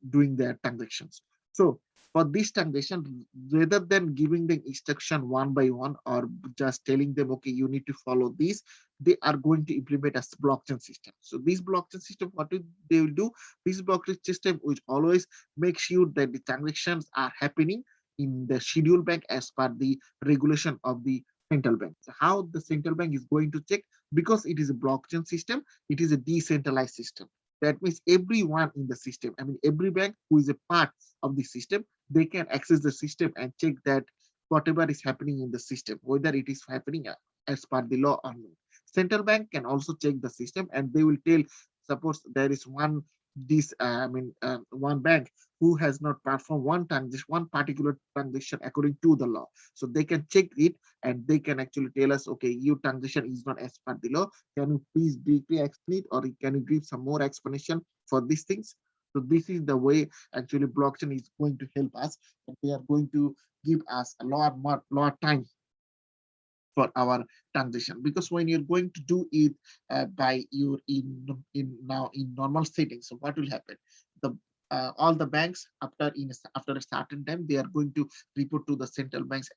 doing their transactions. So for this transaction, rather than giving them instruction one by one or just telling them, okay, you need to follow this, they are going to implement a blockchain system. So this blockchain system, what they will do, this blockchain system will always make sure that the transactions are happening in the scheduled bank as per the regulation of the central bank. So how the central bank is going to check, because it is a blockchain system, it is a decentralized system. That means everyone in the system, I mean every bank who is a part of the system, they can access the system and check that whatever is happening in the system, whether it is happening as per the law or not. Central bank can also check the system and they will tell, suppose there is one one bank who has not performed one transaction, one particular transaction according to the law. So they can check it and they can actually tell us, okay, your transaction is not as per the law. Can you please briefly explain it, or can you give some more explanation for these things? So this is the way actually blockchain is going to help us. And they are going to give us a lot more time for our transition, because when you're going to do it by your in now in normal settings, so what will happen, the all the banks after a certain time they are going to report to the central banks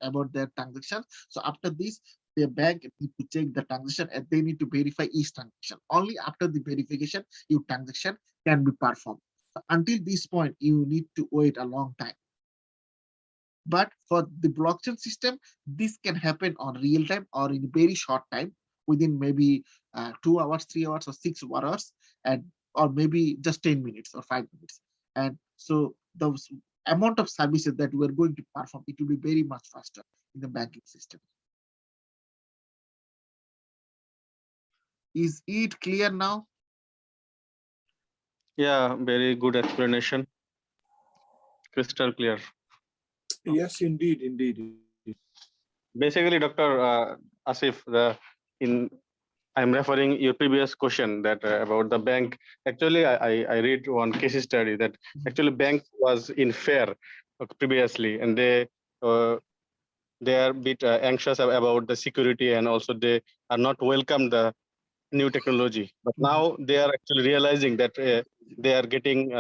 about their transactions. So after this, the bank need to check the transaction and they need to verify each transaction. Only after the verification your transaction can be performed. So until this point you need to wait a long time. But for the blockchain system, this can happen on real time or in very short time, within maybe 2 hours, 3 hours, or 6 hours, and or maybe just 10 minutes or 5 minutes. And so the amount of services that we are going to perform, it will be very much faster in the banking system. Is it clear now? Yeah, very good explanation. Crystal clear. Yes, indeed, indeed. Basically, Dr. Asif, I'm referring your previous question that about the bank. Actually, I read one case study that actually bank was in fair previously, and they are a bit anxious about the security, and also they are not welcome the new technology. But now they are actually realizing that they are getting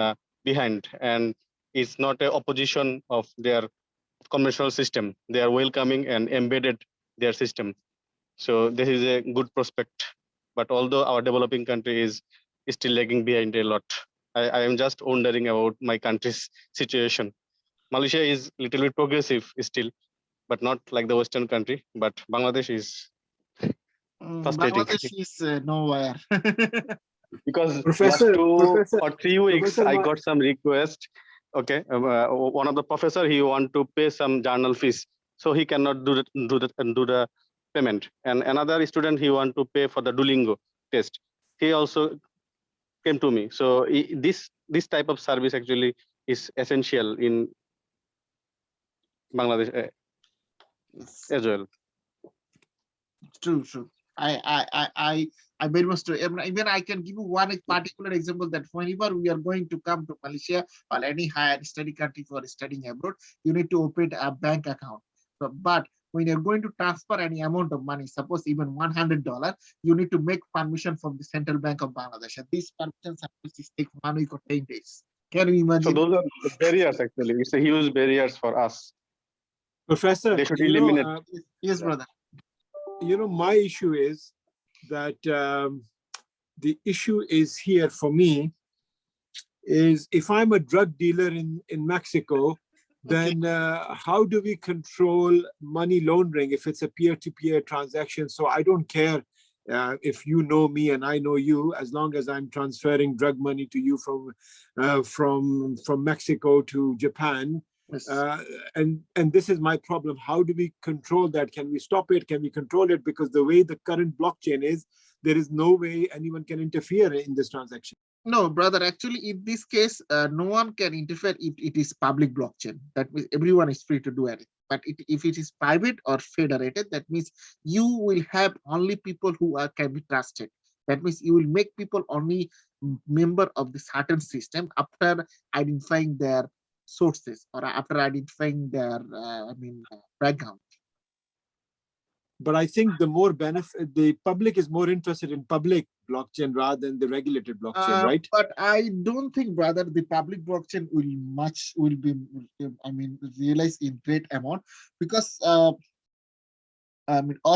behind, and it's not a opposition of their conventional system. They are welcoming and embedded their system. So this is a good prospect. But although our developing country is still lagging behind a lot, I am just wondering about my country's situation. Malaysia is a little bit progressive still, but not like the Western country. But Bangladesh is frustrating. Bangladesh is nowhere. Because last Professor, 2 or 3 weeks, Professor, I got some request. Okay, one of the professor, he want to pay some journal fees, so he cannot do the payment. And another student, he want to pay for the Duolingo test. He also came to me. So this type of service actually is essential in Bangladesh Yes. as well. True, true. I very much true. Even I can give you one particular example that whenever we are going to come to Malaysia or any higher study country for studying abroad, you need to open a bank account. But when you're going to transfer any amount of money, suppose even $100, you need to make permission from the Central Bank of Bangladesh. And these permission services take 1 week or 10 days. Can you So imagine? those are the barriers actually. It's a huge barriers for us. Professor, They should eliminate. Yes, Yeah. brother. My issue is that the issue is here for me is if I'm a drug dealer in Mexico, then how do we control money laundering if it's a peer-to-peer transaction? So I don't care if you know me and I know you, as long as I'm transferring drug money to you from Mexico to Japan. Yes. And this is my problem. How do we control that? Can we stop it? Can we control it? Because the way the current blockchain is, there is no way anyone can interfere in this transaction. No, brother, actually, in this case, no one can interfere if it is public blockchain. That means everyone is free to do it. But if it is private or federated, that means you will have only people who can be trusted. That means you will make people only member of the certain system after identifying their sources or after identifying their, background. But I think the more benefit, the public is more interested in public blockchain rather than the regulated blockchain, right? But I don't think, brother, the public blockchain will be, realized in great amount, because all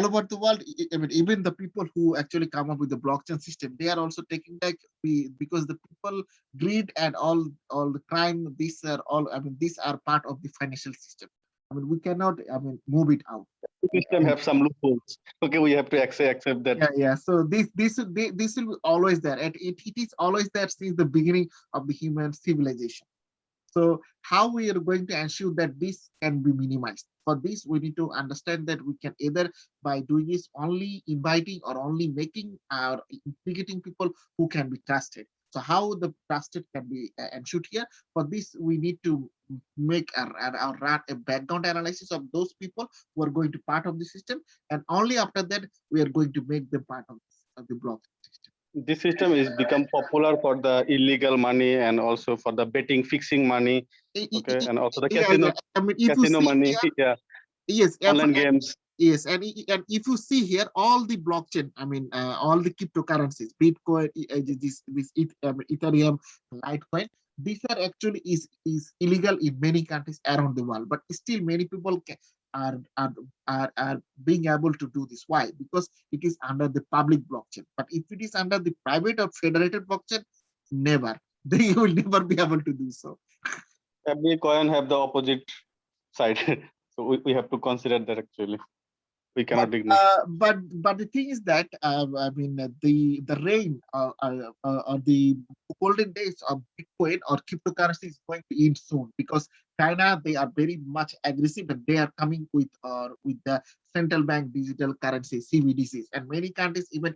over the world, even the people who actually come up with the blockchain system, they are also taking like because the people greed and all the crime, these are all, these are part of the financial system. We cannot, move it out. The system have some loopholes. Okay, we have to accept that. Yeah. So this will be always there. It is always there since the beginning of the human civilization. So how we are going to ensure that this can be minimized? For this, we need to understand that we can either by doing this only inviting or only making or implicating people who can be trusted. So how the trusted can be ensured here? For this, we need to make a background analysis of those people who are going to part of the system, and only after that we are going to make them part of the block system. This system is become popular for the illegal money and also for the betting, fixing money. Okay, and also the casino, If you see money. here, Yeah, yes, online games. Yes, and if you see here, all the blockchain, all the cryptocurrencies, Bitcoin, Ethereum, Litecoin, these are actually is illegal in many countries around the world, but still many people are being able to do this. Why? Because it is under the public blockchain. But if it is under the private or federated blockchain, never. They will never be able to do so. Every coin have the opposite side, so we have to consider that actually. We cannot ignore. But the thing is that the reign or the golden days of Bitcoin or cryptocurrency is going to end soon, because China, they are very much aggressive and they are coming with the central bank digital currency CBDCs, and many countries, even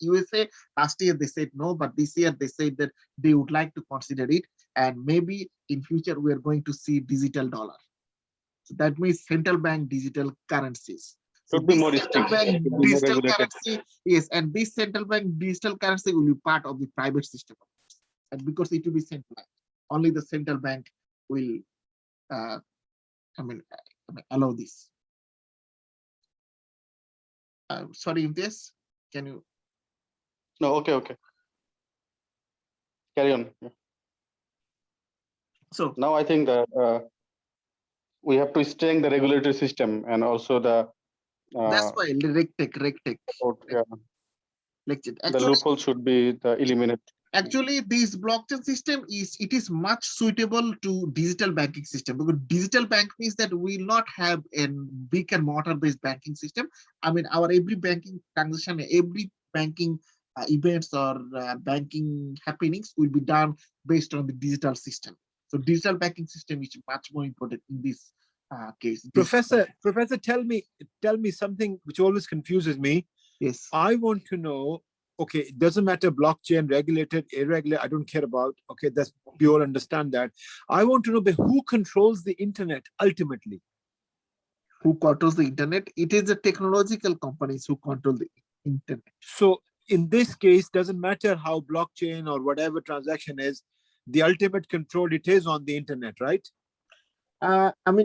USA, last year they said no, but this year they said that they would like to consider it, and maybe in future we are going to see digital dollar. So that means central bank digital currencies. So Should be more central bank strict, should be more digital regulated. currency, yes, and this central bank digital currency will be part of the private system, and because it will be centralized, only the central bank will, allow this. Sorry, Imtiaz, can you? No, okay. Carry on. Yeah. So Now I think that we have to strengthen the regulatory system and also the that's why RegTech. the loophole should be eliminated. Actually, this blockchain system is much suitable to digital banking system, because digital bank means that we will not have a brick and mortar based banking system. Our every banking transaction, every banking events or banking happenings will be done based on the digital system. So digital banking system is much more important in this case. Professor, tell me something which always confuses me. Yes. I want to know, okay, it doesn't matter blockchain, regulated, irregular, I don't care about, okay, we all understand that. I want to know who controls the internet ultimately. Who controls the internet? It is the technological companies who control the internet. So in this case, doesn't matter how blockchain or whatever transaction is, the ultimate control, it is on the internet, right?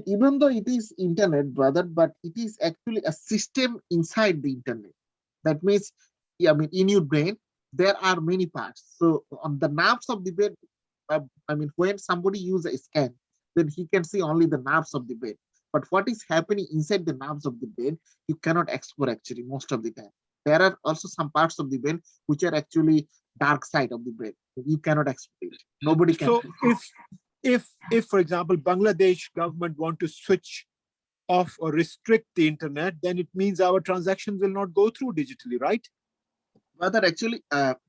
Even though it is internet, brother, but it is actually a system inside the internet. That means, in your brain, there are many parts. So on the nerves of the brain, when somebody uses a scan, then he can see only the nerves of the brain. But what is happening inside the nerves of the brain, you cannot explore actually most of the time. There are also some parts of the brain which are actually dark side of the brain. You cannot explore it. Nobody can. So if for example, Bangladesh government want to switch off or restrict the internet, then it means our transactions will not go through digitally, right? Whether actually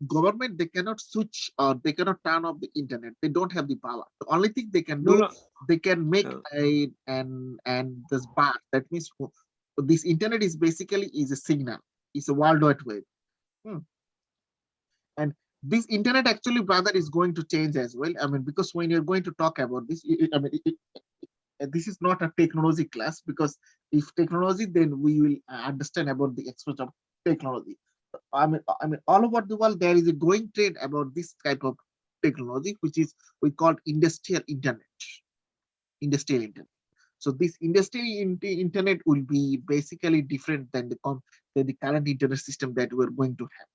government, they cannot switch or they cannot turn off the internet. They don't have the power. The only thing they can do, they can make this bar. That means this internet is basically is a signal. It's a World Wide Web. And this internet actually, brother, is going to change as well. I mean, because when you're going to talk about this, this is not a technology class, because if technology, then we will understand about the expression of technology. I mean, all over the world, there is a growing trend about this type of technology, which is we call industrial internet. Industrial internet. So this industrial internet will be basically different than the current internet system that we're going to have.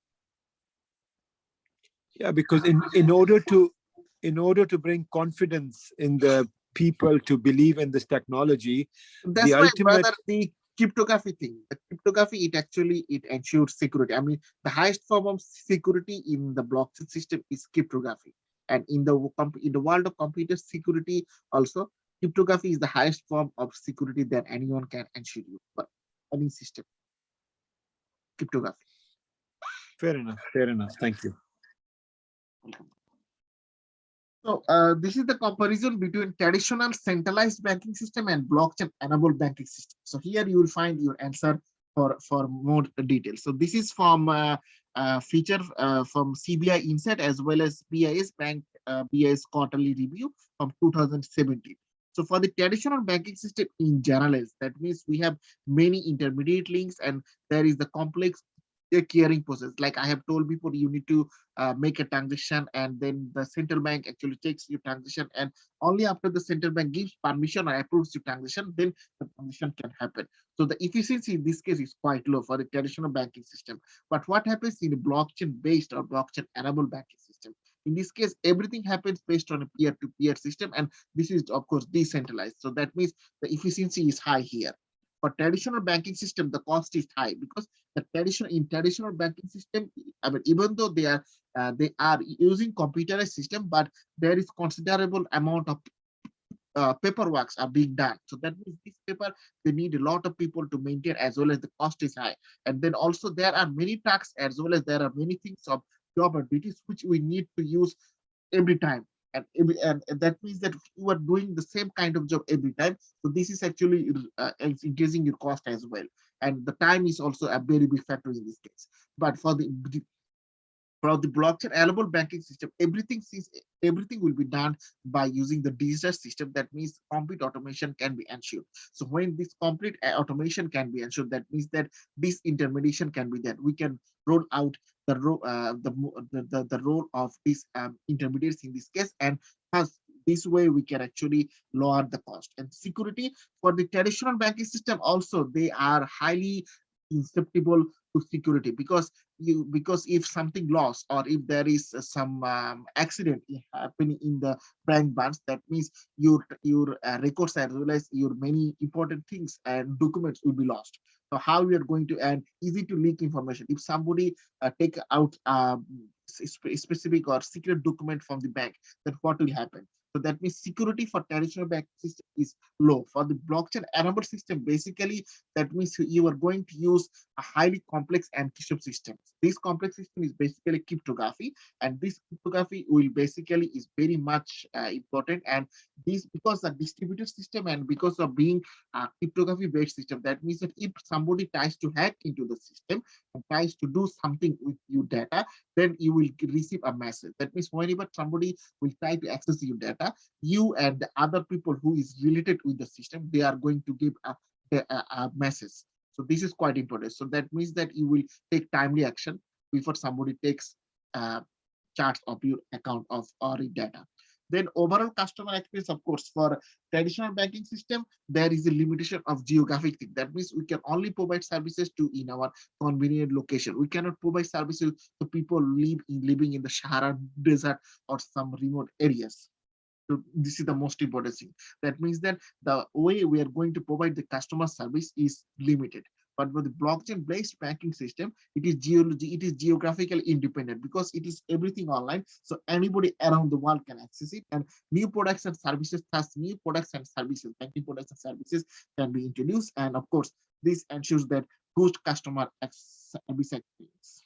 Yeah, because in order to bring confidence in the people to believe in this technology, the That's why, ultimate brother, the cryptography thing. The cryptography, it ensures security. I mean, the highest form of security in the blockchain system is cryptography, and in the world of computer security, also cryptography is the highest form of security that anyone can ensure you. But any system, cryptography. fair enough. Fair enough. Thank you. So this is the comparison between traditional centralized banking system and blockchain enabled banking system. So here you will find your answer for more details. So this is from feature from CBI Insight as well as BIS Bank BIS quarterly review from 2017. So for the traditional banking system in general, that means we have many intermediate links, and there is the complex clearing process. Like I have told before, you need to make a transaction, and then the central bank actually takes your transaction, and only after the central bank gives permission or approves your transaction, then the transaction can happen. So the efficiency in this case is quite low for the traditional banking system. But what happens in a blockchain based or blockchain enabled banking system? In this case, everything happens based on a peer-to-peer system, and this is of course decentralized. So that means the efficiency is high here. For traditional banking system, the cost is high, because traditional banking system, I mean, even though they are using computerized system, but there is considerable amount of paperwork are being done. So that means this paper, they need a lot of people to maintain, as well as the cost is high. And then also there are many tasks, as well as there are many things of job or duties which we need to use every time. And that means that you are doing the same kind of job every time. So this is actually increasing your cost as well. And the time is also a very big factor in this case. But for the blockchain enabled banking system, everything will be done by using the digital system. That means complete automation can be ensured. So when this complete automation can be ensured, that means that this intermediation can be there. We can roll out the role of these intermediates in this case, and thus this way we can actually lower the cost. And security for the traditional banking system also, they are highly susceptible to security, because if something lost, or if there is some accident happening in the bank branch, that means your records, as well as your many important things and documents will be lost. So how we are going to, and easy to leak information if somebody take out specific or secret document from the bank, then what will happen? So that means security for traditional bank system is low. For the blockchain enabled system, basically that means you are going to use a highly complex encryption system. This complex system is basically cryptography, and this cryptography will basically is very much important. And this, because the distributed system, and because of being a cryptography based system, that means that if somebody tries to hack into the system and tries to do something with your data, then you will receive a message. That means whenever somebody will try to access your data, you and the other people who is related with the system, they are going to give a message. So this is quite important. So that means that you will take timely action before somebody takes charge of your account of or data. Then overall customer experience, of course, for traditional banking system, there is a limitation of geographic thing. That means we can only provide services to in our convenient location. We cannot provide services to people living in the Sahara desert or some remote areas. So this is the most important thing. That means that the way we are going to provide the customer service is limited. But with the blockchain-based banking system, it is geographically independent, because it is everything online. So anybody around the world can access it, and new products and services, banking products and services can be introduced. And of course, this ensures that good customer service experience.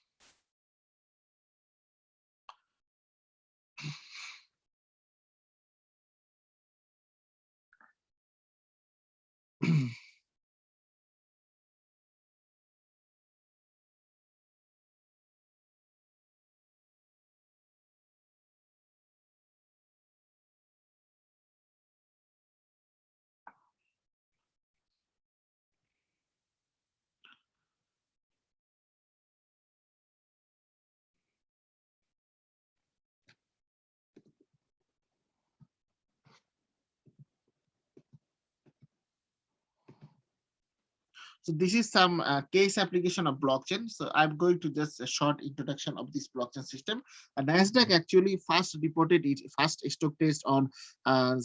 So this is some case application of blockchain. So I'm going to just a short introduction of this blockchain system. Nasdaq actually first reported its first stock test on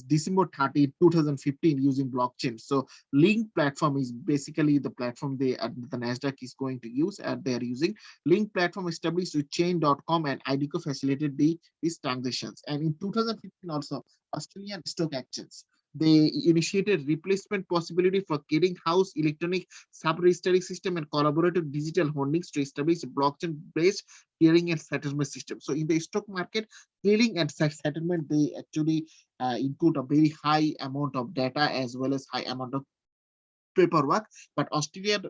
December 30, 2015 using blockchain. So Link platform is basically the platform the Nasdaq is going to use, and they are using Link platform established with chain.com, and IDCO facilitated these transactions. And in 2015 also, Australian Stock Exchange, they initiated replacement possibility for clearing house electronic sub-registry system and collaborative digital holdings to establish a blockchain-based clearing and settlement system. So in the stock market, clearing and settlement, they actually include a very high amount of data as well as high amount of paperwork. But Australian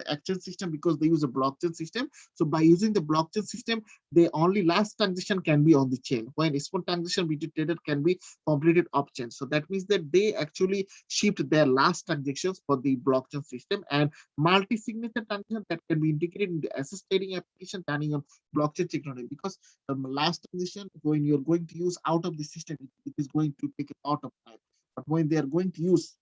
exchange system, because they use a blockchain system, so by using the blockchain system, the only last transaction can be on the chain, when spot transaction between trader can be completed off chain. So that means that they actually shift their last transactions for the blockchain system, and multi-signature transaction that can be integrated in the asset trading application running on blockchain technology. Because the last transaction, when you're going to use out of the system, it is going to take a lot of time. But when they are going to use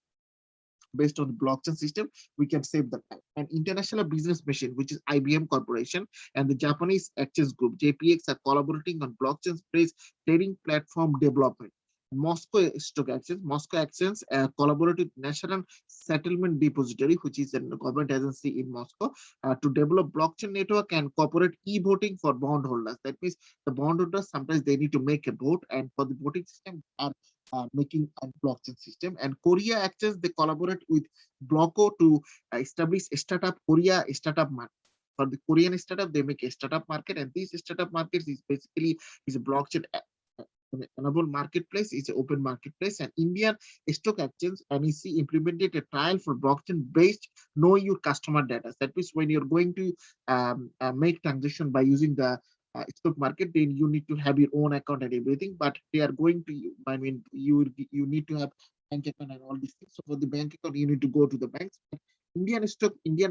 based on the blockchain system, we can save the time. And International Business Machine, which is IBM Corporation, and the Japanese exchange group JPX are collaborating on blockchain-based trading platform development. Moscow Exchange collaborated with National Settlement Depository, which is a government agency in Moscow, to develop blockchain network and corporate e-voting for bondholders. That means the bondholders sometimes they need to make a vote, and for the voting system are making a blockchain system. And Korea Exchange, they collaborate with Blocko to establish a startup Korea startup market. For the Korean startup, they make a startup market, and these startup markets is basically is a blockchain enable marketplace, is an open marketplace. And Indian Stock Exchange NEC implemented a trial for blockchain based know your customer data. That means when you're going to make transaction by using the stock market, then you need to have your own account and everything. But they are going to, I mean, you need to have bank account and all these things. So for the bank account, you need to go to the banks. Indian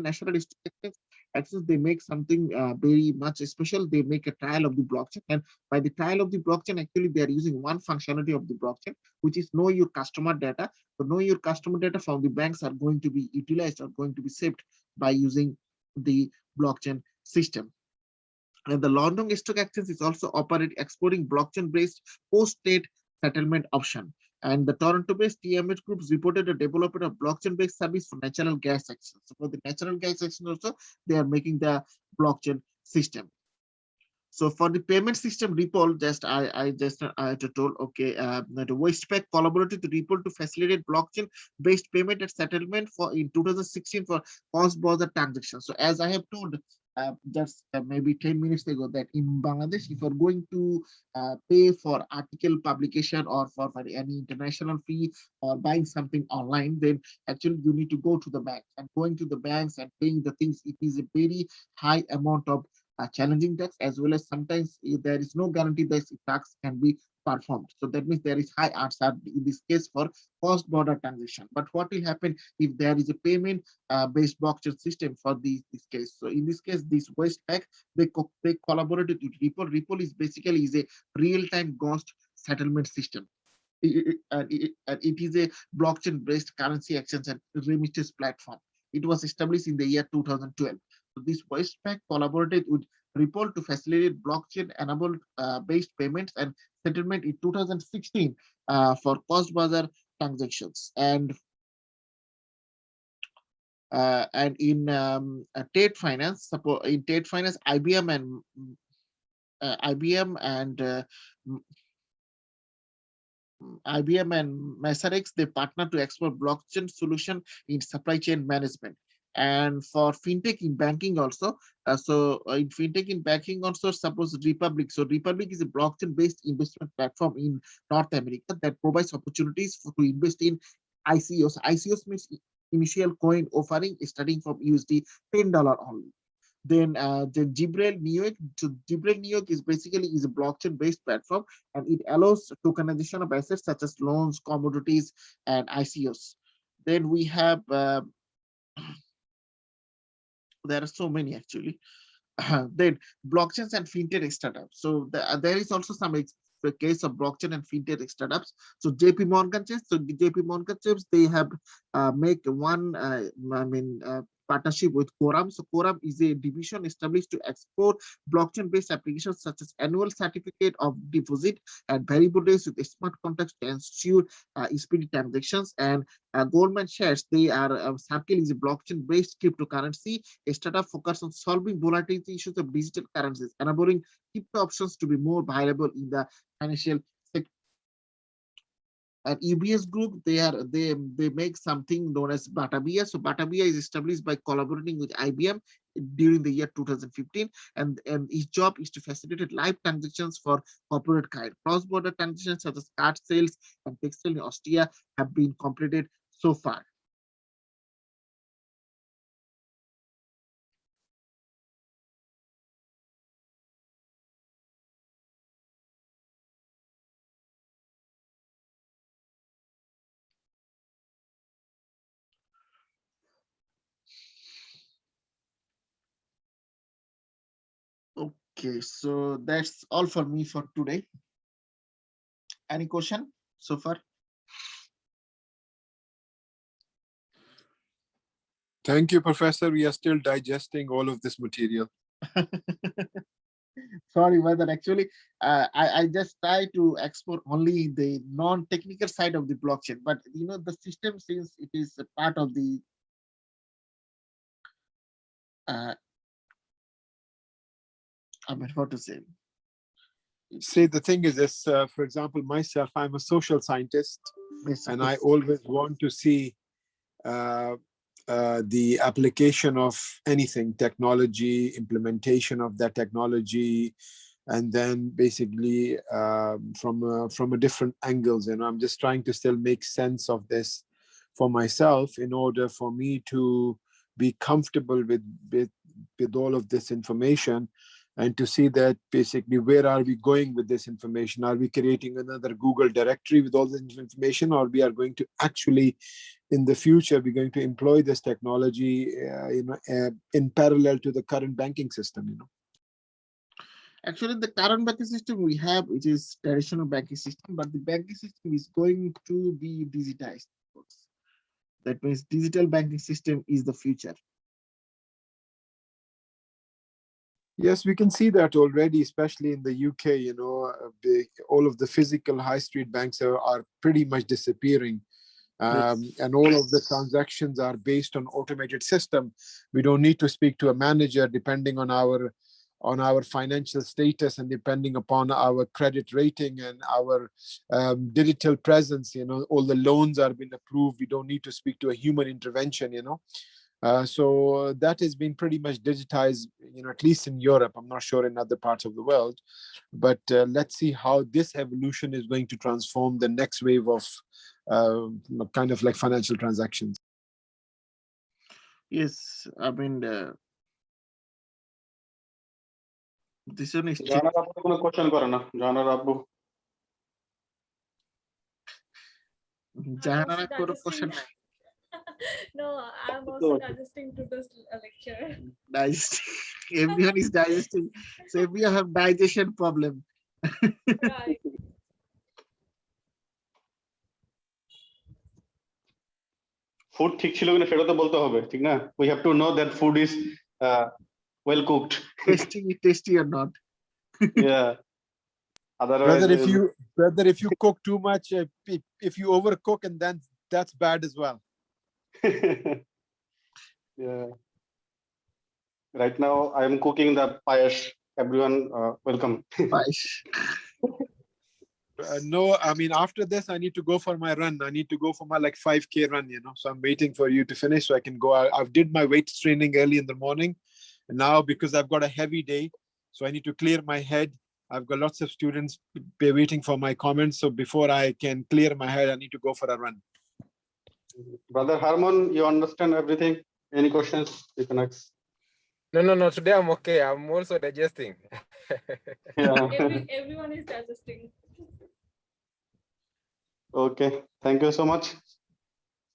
National Stock Exchange, they make something very much special. They make a trial of the blockchain, and by the trial of the blockchain, actually they are using one functionality of the blockchain, which is know your customer data. So know your customer data from the banks are going to be utilized or going to be saved by using the blockchain system. And the London Stock Exchange is also exploring blockchain-based post-trade settlement option. And the Toronto-based TMH groups reported a development of blockchain-based service for natural gas sections. So for the natural gas section also, they are making the blockchain system. So for the payment system, Ripple, I told, okay, the Westpac collaborated with Ripple to facilitate blockchain-based payment and settlement for in 2016 for cross-border transactions. So as I have told just maybe 10 minutes ago, that in Bangladesh, if you're going to pay for article publication or for any international fee or buying something online, then actually you need to go to the bank, and going to the banks and paying the things, it is a very high amount of challenging tax, as well as sometimes there is no guarantee that tax can be performed. So that means there is high odds in this case for cross-border transaction. But what will happen if there is a payment based blockchain system for this case? So in this case, this Westpac, they collaborated with Ripple. Ripple is basically is a real-time ghost settlement system. It is a blockchain-based currency exchange and remittance platform. It was established in the year 2012. So this Westpac collaborated with Ripple to facilitate blockchain-enabled based payments and settlement in 2016 for cross-border transactions. And in trade finance, IBM and IBM and Masaryk, they partner to explore blockchain solution in supply chain management. And for fintech in banking also, in fintech in banking also, suppose Republic. So Republic is a blockchain-based investment platform in North America that provides opportunities to invest in ICOs. ICOs means initial coin offering starting from USD $10 only. Then the Gibrel New York. So Gibrel New York is basically is a blockchain-based platform, and it allows tokenization of assets such as loans, commodities, and ICOs. Then we have there are so many actually. Then blockchains and fintech startups. So there is also some case of blockchain and fintech startups. So JP Morgan Chase. So JP Morgan Chase, they have make one. partnership with Quorum. So Quorum is a division established to explore blockchain-based applications such as annual certificate of deposit and variable rates with smart contracts to ensure speedy transactions. And Goldman shares they are Circle is a blockchain-based cryptocurrency, a startup focused on solving volatility issues of digital currencies, enabling crypto options to be more viable in the financial sector. And UBS Group, they make something known as Batavia. So Batavia is established by collaborating with IBM during the year 2015, and its job is to facilitate live transactions for corporate clients. Cross-border transactions such as card sales and textile in Austria have been completed so far. Okay, so that's all for me for today. Any question so far? Thank you, Professor. We are still digesting all of this material. Sorry about that. Actually, I just try to explore only the non-technical side of the blockchain, but the system, since it is a part of the I mean, how to say? See, the thing is this, for example, myself, I'm a social scientist, and I always want to see the application of anything, technology, implementation of that technology, and then basically from a different angles. I'm just trying to still make sense of this for myself in order for me to be comfortable with all of this information, and to see that basically where are we going with this information? Are we creating another Google directory with all this information, or we are going to actually, in the future, we're going to employ this technology in parallel to the current banking system? Actually, the current banking system we have, which is traditional banking system, but the banking system is going to be digitized. That means digital banking system is the future. Yes, we can see that already, especially in the UK. All of the physical high street banks are pretty much disappearing. And all of the transactions are based on automated system. We don't need to speak to a manager depending on our financial status and depending upon our credit rating and our digital presence. All the loans are being approved. We don't need to speak to a human intervention. So that has been pretty much digitized, at least in Europe. I'm not sure in other parts of the world, but let's see how this evolution is going to transform the next wave of kind of like financial transactions. Yes, I mean, this one is question question. No, I'm also digesting to this lecture. Everyone is digesting. So we have digestion problem. Right. Food ঠিক ছিল কিনা সেটা তো বলতে হবে, ঠিক না? We have to know that food is well cooked. Tasty or not. Yeah. Otherwise, brother, if you cook too much, if you overcook, and then that's bad as well. Yeah. Right now, I am cooking the payash. Everyone, welcome. Payash. No, I mean, after this, I need to go for my run. I need to go for my 5K run, So I'm waiting for you to finish so I can go. I've did my weight training early in the morning. And now, because I've got a heavy day, so I need to clear my head. I've got lots of students waiting for my comments. So before I can clear my head, I need to go for a run. Brother Harmon, you understand everything? Any questions? You can ask. No. Today I'm okay. I'm also digesting. Yeah. Everyone is digesting. Okay. Thank you so much.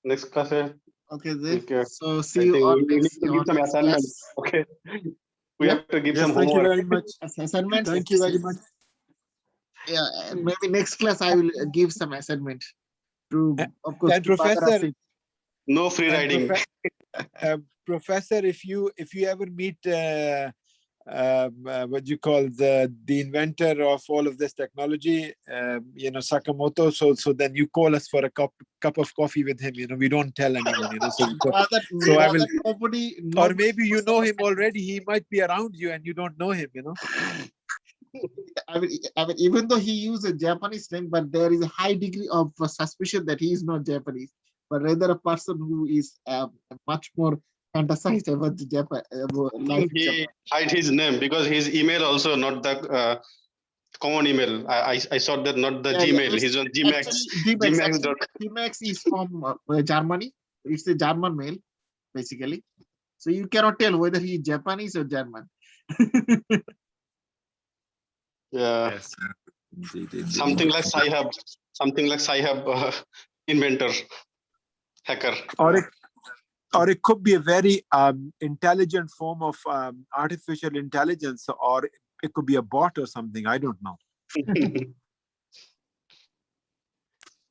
Next class. Okay, so see you on next. We need to give some assignments. Okay. We have to give some thank homework. you very much. Assignment. Thank you very much. Yeah, maybe next class I will give some assignment to, of course, And Professor, No free And riding. Professor, if you ever meet what you call the inventor of all of this technology, Sakamoto. So then you call us for a cup of coffee with him. We don't tell anyone. So I will. Nobody, Or maybe you know him already. He might be around you and you don't know him. I mean, even though he uses a Japanese name, but there is a high degree of suspicion that he is not Japanese, but rather a person who is much more fantasized about the Japan, life. He hide his name because his email also not the common email. I saw that not the Gmail. He's on Gmax. Gmax is from Germany. It's a German mail, basically. So you cannot tell whether he is Japanese or German. Yeah. Yes. Indeed. Something like Sci-Hub. Something like Sci-Hub inventor, hacker. Or it could be a very intelligent form of artificial intelligence, or it could be a bot or something. I don't know.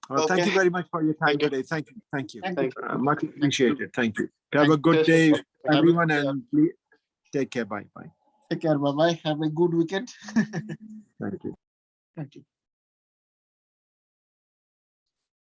Well, thank you very much for your time today. Thank you. Much appreciated. Thank you. Have a good day, everyone, and please take care. Bye. Take care. Bye-bye. Have a good weekend. Thank you. Thank you.